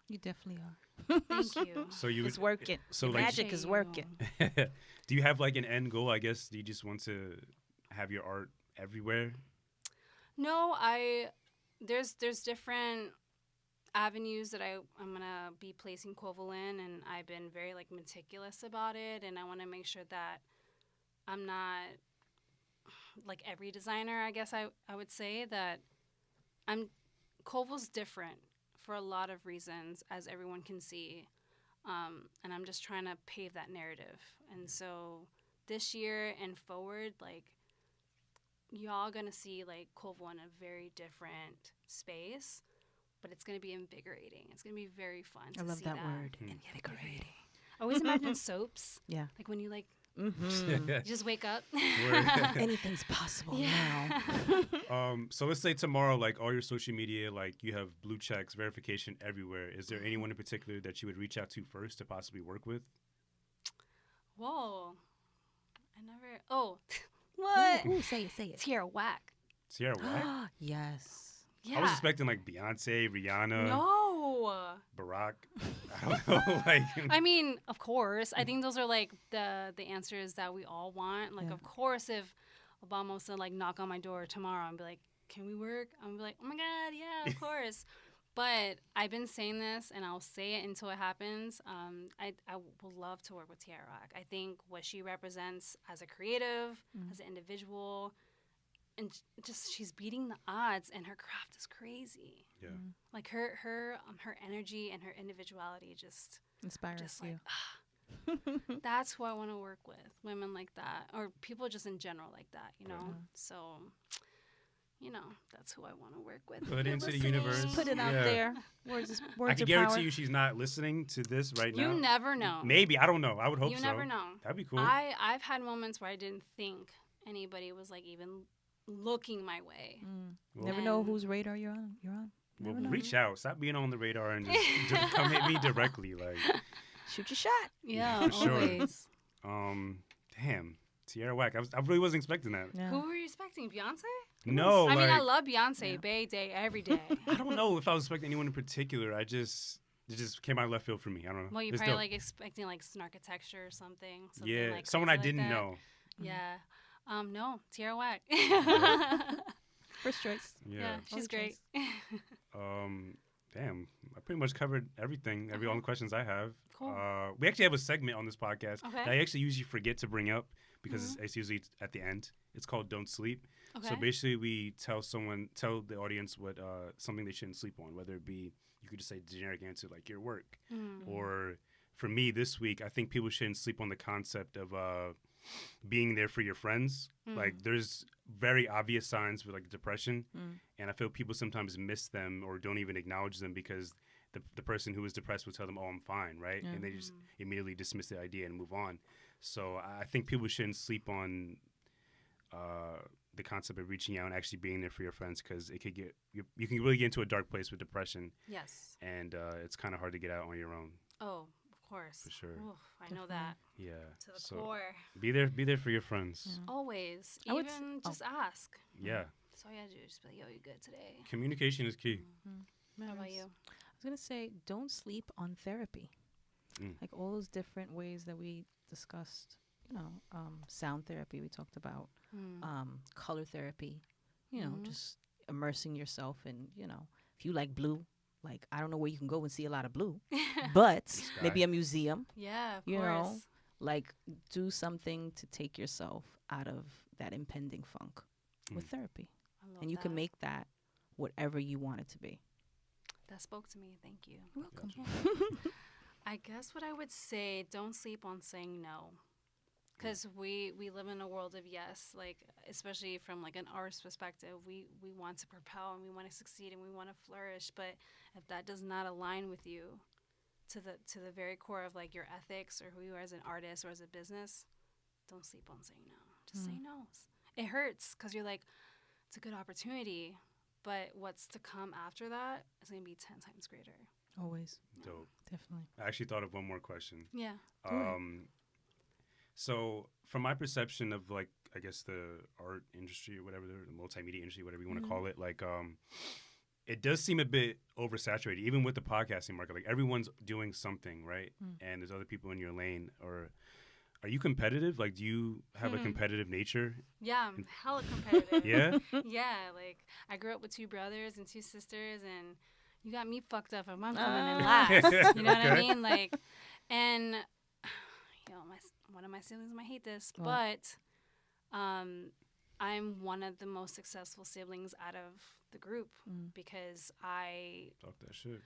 You definitely are. Thank you. So you It's working. So Your like, magic is working. do you have like an end goal? I guess do you just want to have your art everywhere? No, there's different avenues that I'm gonna be placing Koval in, and I've been very like meticulous about it, and I want to make sure that I'm not like every designer. I guess I would say that Koval's different for a lot of reasons, as everyone can see, and I'm just trying to pave that narrative. And so this year and forward, like, y'all gonna see like Koval in a very different space, but it's gonna be invigorating. It's gonna be very fun. I to love see that word. Invigorating. I always imagine soaps. Yeah. Like when you like Mm-hmm. you just wake up. Anything's possible Yeah. now. So let's say tomorrow, like all your social media, like you have blue checks, verification everywhere. Is there anyone in particular that you would reach out to first to possibly work with? Whoa. I never. Oh, what? Ooh, say it. Tierra Whack. Sierra White? Yes. Yeah. I was expecting like Beyonce, Rihanna, No. Barack. I don't know. Like, I mean, of course. I think those are like the answers that we all want. Like, Yeah. of course, if Obama was to like knock on my door tomorrow and be like, "Can we work?" I'm gonna be like, "Oh my God, yeah, of course." But I've been saying this, and I'll say it until it happens. I would love to work with Tierra Whack. I think what she represents as a creative, as an individual, and just she's beating the odds, and her craft is crazy. yeah. Like her energy and her individuality Inspires just you. like that's who I want to work with. Women like that, or people just in general like that, you know. Right. So, you know, that's who I want to work with. Put it into the Listening. universe. Put it out Yeah. there. Words I can of guarantee power. you she's not listening to this right You now. never know. Maybe. I don't know. I would hope You so. never know. That'd be cool. I've had moments where I didn't think anybody was like even looking my way. Well, Never know And- whose radar you're on. well, Never know. reach out. Stop being on the radar and just come hit me directly. Like, Shoot your shot. Yeah, For sure. always. damn. Tierra Whack. I really wasn't expecting that. Yeah. Who were you expecting? Beyonce? No, I mean, I like, love Beyonce, Yeah. Bay Day, every day. I don't know if I was expecting anyone in particular. It just came out of left field for me. I don't know. Well, you It's probably dope. like expecting like Snarkitecture or something. Yeah, like someone I crazy like didn't that. know. Yeah. No, Tierra Whack. First choice. Yeah. Yeah, she's great. Damn. I pretty much covered everything. All the questions I have. Cool. We actually have a segment on this podcast Okay. that I actually usually forget to bring up because it's usually at the end. It's called "Don't Sleep." Okay. So basically, we tell the audience what something they shouldn't sleep on. Whether it be, you could just say the generic answer like your work, or for me this week, I think people shouldn't sleep on the concept of being there for your friends. Like, there's very obvious signs with like depression, and I feel people sometimes miss them or don't even acknowledge them because the person who is depressed will tell them, "Oh, I'm fine," right? And they just immediately dismiss the idea and move on. So I think people shouldn't sleep on the concept of reaching out and actually being there for your friends, because it could get you can really get into a dark place with depression, Yes. and it's kind of hard to get out on your own. Oh, of course. For sure. Oof, I know that Yeah. to the So core. be there for your friends. Always. I would Even s- just ask. Yeah. That's all you gotta do. Just be like, yo, you good today? Communication is key. How about you? I was gonna say, don't sleep on therapy. Like all those different ways that we discussed. Sound therapy we talked about, color therapy. Just immersing yourself in. If you like blue, like I don't know where you can go and see a lot of blue, but maybe a museum. Yeah, of You course. know, like do something to take yourself out of that impending funk with therapy, I love and you that. can make that whatever you want it to be. That spoke to me. Thank you. You're welcome. I guess what I would say, don't sleep on saying no. Because we live in a world of yes, like especially from like an artist perspective, we want to propel and we want to succeed and we want to flourish. But if that does not align with you to the very core of like your ethics or who you are as an artist or as a business, don't sleep on saying no. Just say no. It hurts because you're like, it's a good opportunity, but what's to come after that is going to be 10 times greater. Always, Dope. definitely. I actually thought of one more question. Yeah. So from my perception of like, I guess the art industry or whatever, the multimedia industry, whatever you want to call it, like it does seem a bit oversaturated, even with the podcasting market. Like everyone's doing something, right? And there's other people in your lane. Or are you competitive? Like, do you have a competitive nature? Yeah, I'm hella competitive. Yeah? Yeah, like I grew up with 2 brothers and 2 sisters, and you got me fucked up if I'm coming in last. You know what I mean? Like, and one of my siblings might hate this, but I'm one of the most successful siblings out of the group because I Talk that shit.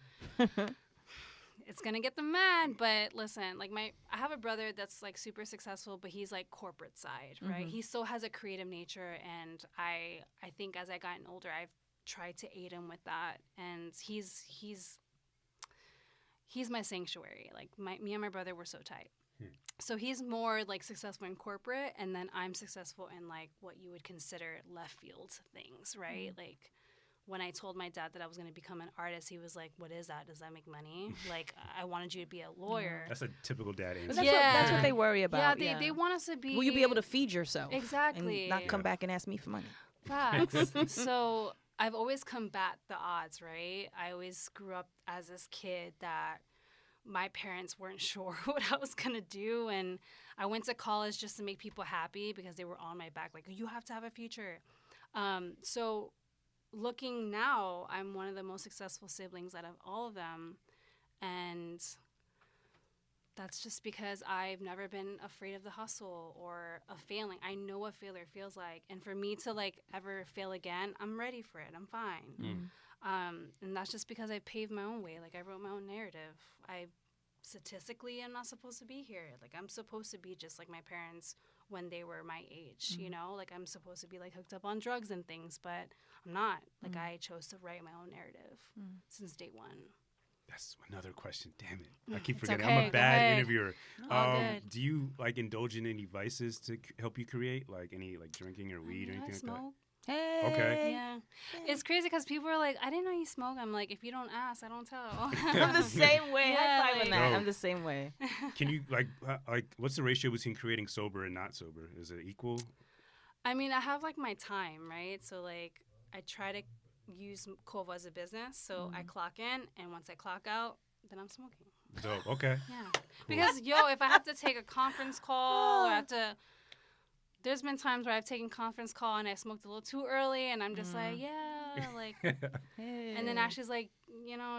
it's gonna get them mad, but listen, like I have a brother that's like super successful, but he's like corporate side, right? He still has a creative nature, and I think as I gotten older, I've tried to aid him with that, and he's my sanctuary. Like me and my brother were so tight. So he's more like successful in corporate, and then I'm successful in like what you would consider left field things, right? Like when I told my dad that I was going to become an artist, he was like, "What is that? Does that make money?" Like I wanted you to be a lawyer. That's a typical dad answer. But that's what they worry about. Yeah, they want us to be. Will you be able to feed yourself? Exactly. And not come back and ask me for money. Facts. So I've always combat the odds, right? I always grew up as this kid that my parents weren't sure what I was going to do. And I went to college just to make people happy because they were on my back. Like, you have to have a future. So looking now, I'm one of the most successful siblings out of all of them. And that's just because I've never been afraid of the hustle or of failing. I know what failure feels like. And for me to like ever fail again, I'm ready for it. I'm fine. And that's just because I paved my own way. Like I wrote my own narrative. Statistically am not supposed to be here. Like I'm supposed to be just like my parents when they were my age, you know? Like I'm supposed to be like hooked up on drugs and things, but I'm not. Like I chose to write my own narrative since day one. That's another question. Damn it. I keep It's forgetting. okay. I'm a Go bad ahead. interviewer. All good. Do you like indulge in any vices to help you create? Like any like drinking or weed or I anything like smoke. Hey. Okay. Yeah. It's crazy because people are like, I didn't know you smoke. I'm like, if you don't ask, I don't tell. I'm the same way. Yeah, High five on like- that. No. I'm the same way. that? Can you like what's the ratio between creating sober and not sober? Is it equal? I mean, I have like my time, right? So like I try to use Kova as a business. So I clock in, and once I clock out, then I'm smoking. Dope. Okay. Yeah. Because, if I have to take a conference call or I have to, there's been times where I've taken conference call and I smoked a little too early and I'm just like, yeah, like, and then Ashley's like,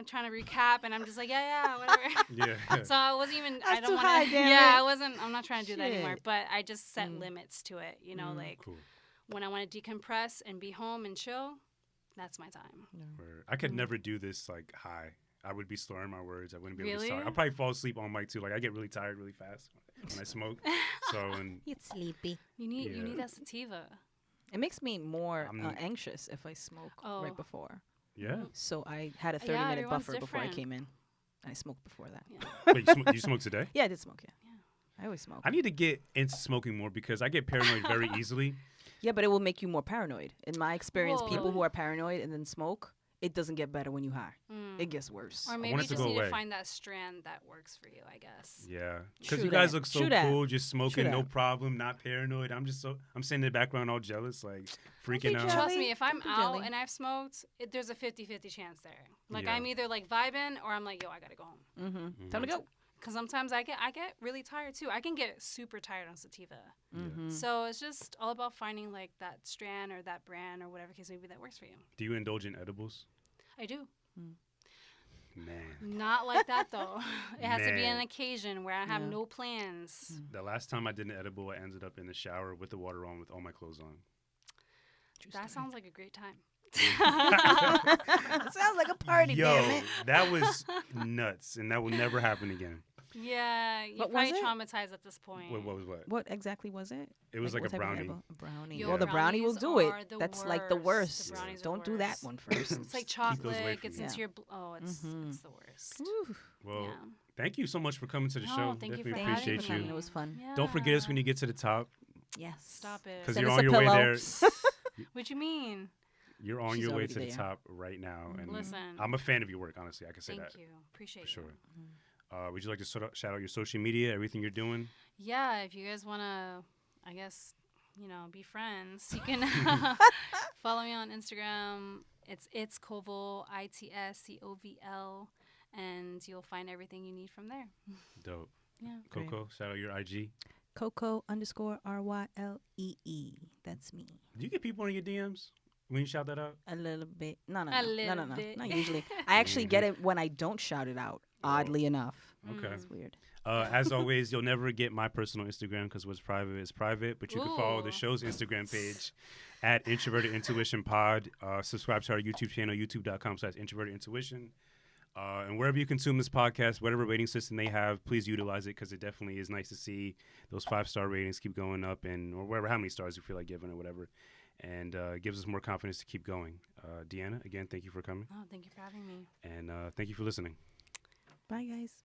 trying to recap and I'm just like, yeah, whatever. Yeah. So I wasn't even, I That's don't too want high, to, damn it. I'm not trying to do that anymore, Shit. but I just set limits to it, like Cool. when I want to decompress and be home and chill, that's my time. Word. I could never do this like high. I would be slurring my words. I wouldn't be able to Really? talk. I'll probably fall asleep on mic too. Like I get really tired really fast when I smoke. So and It's sleepy. You need Yeah. that sativa. It makes me more I'm- anxious if I smoke Oh. right before. yeah. So I had a Yeah, 30-minute everyone's buffer before I different. came in. I smoked before that. Wait, you smoke today? Yeah, I did smoke, yeah. I always smoke. I need to get into smoking more because I get paranoid very easily. Yeah, but it will make you more paranoid. In my experience, people Whoa. who are paranoid and then smoke, it doesn't get better when you high. It gets worse. Or maybe want you it to just go need away. to find that strand that works for you, I guess. Yeah, because True you guys that. look so True that. cool, just smoking, True no that. problem, not paranoid. I'm sitting in the background all jealous, like freaking out. jealous. Trust me, if I'm Don't be out jelly. and I've smoked, there's a 50-50 chance there. Like Yeah. I'm either like vibing or I'm like, yo, I gotta go home. Time to go. Because sometimes I get really tired too. I can get super tired on sativa. So it's just all about finding like that strand or that brand or whatever case maybe that works for you. Do you indulge in edibles? I do. Man, Not like that though. It has to be an Man. occasion where I have Yeah. no plans. the last time I did an edible, I ended up in the shower with the water on, with all my clothes on. That sounds like a great time. Sounds like a party, Yo, damn it. that was nuts, and that will never happen again. Yeah, you're What was probably it? traumatized at this point. What was what? What exactly was it? It was like what a type of brownie. edible? A brownie. Yo, Well, the brownie will brownies do it. are the That's like the worst. worst. The brownies are Don't the do that worst. one first. It's like Keep those away chocolate from gets me. into your. It's the worst. Whew. Well, Yeah. thank you so much for coming to the No, show. thank you Definitely for Thank you appreciate for you. coming. It was fun. Yeah. Don't forget us when you get to the top, Yes. Stop it. because Send you're us on a your way pillow. there. What you mean? You're on She's your way already to the there. top right now, and Listen. I'm a fan of your work. Honestly, I can say Thank that you. Appreciate for you. sure. Would you like to shout out your social media, everything you're doing? Yeah, if you guys want to, I guess, be friends, you can follow me on Instagram. It's Koval, ITSCOVL, and you'll find everything you need from there. Dope. Yeah. Coco, shout out your IG. Coco_RYLEE. That's me. Do you get people in your DMs when you shout that out? A little bit. No. A little bit. Not usually. I actually get it when I don't shout it out. Oddly enough. Okay. It's weird. As always, you'll never get my personal Instagram because what's private is private. But you can follow the Ooh. show's Instagram page at Introverted Intuition Pod. Subscribe to our YouTube channel, youtube.com/introvertedintuition. And wherever you consume this podcast, whatever rating system they have, please utilize it because it definitely is nice to see those 5-star ratings keep going up, and or wherever how many stars you feel like giving or whatever, and it gives us more confidence to keep going. Deanna, again, thank you for coming, Oh, thank you for having me. and thank you for listening. Bye, guys.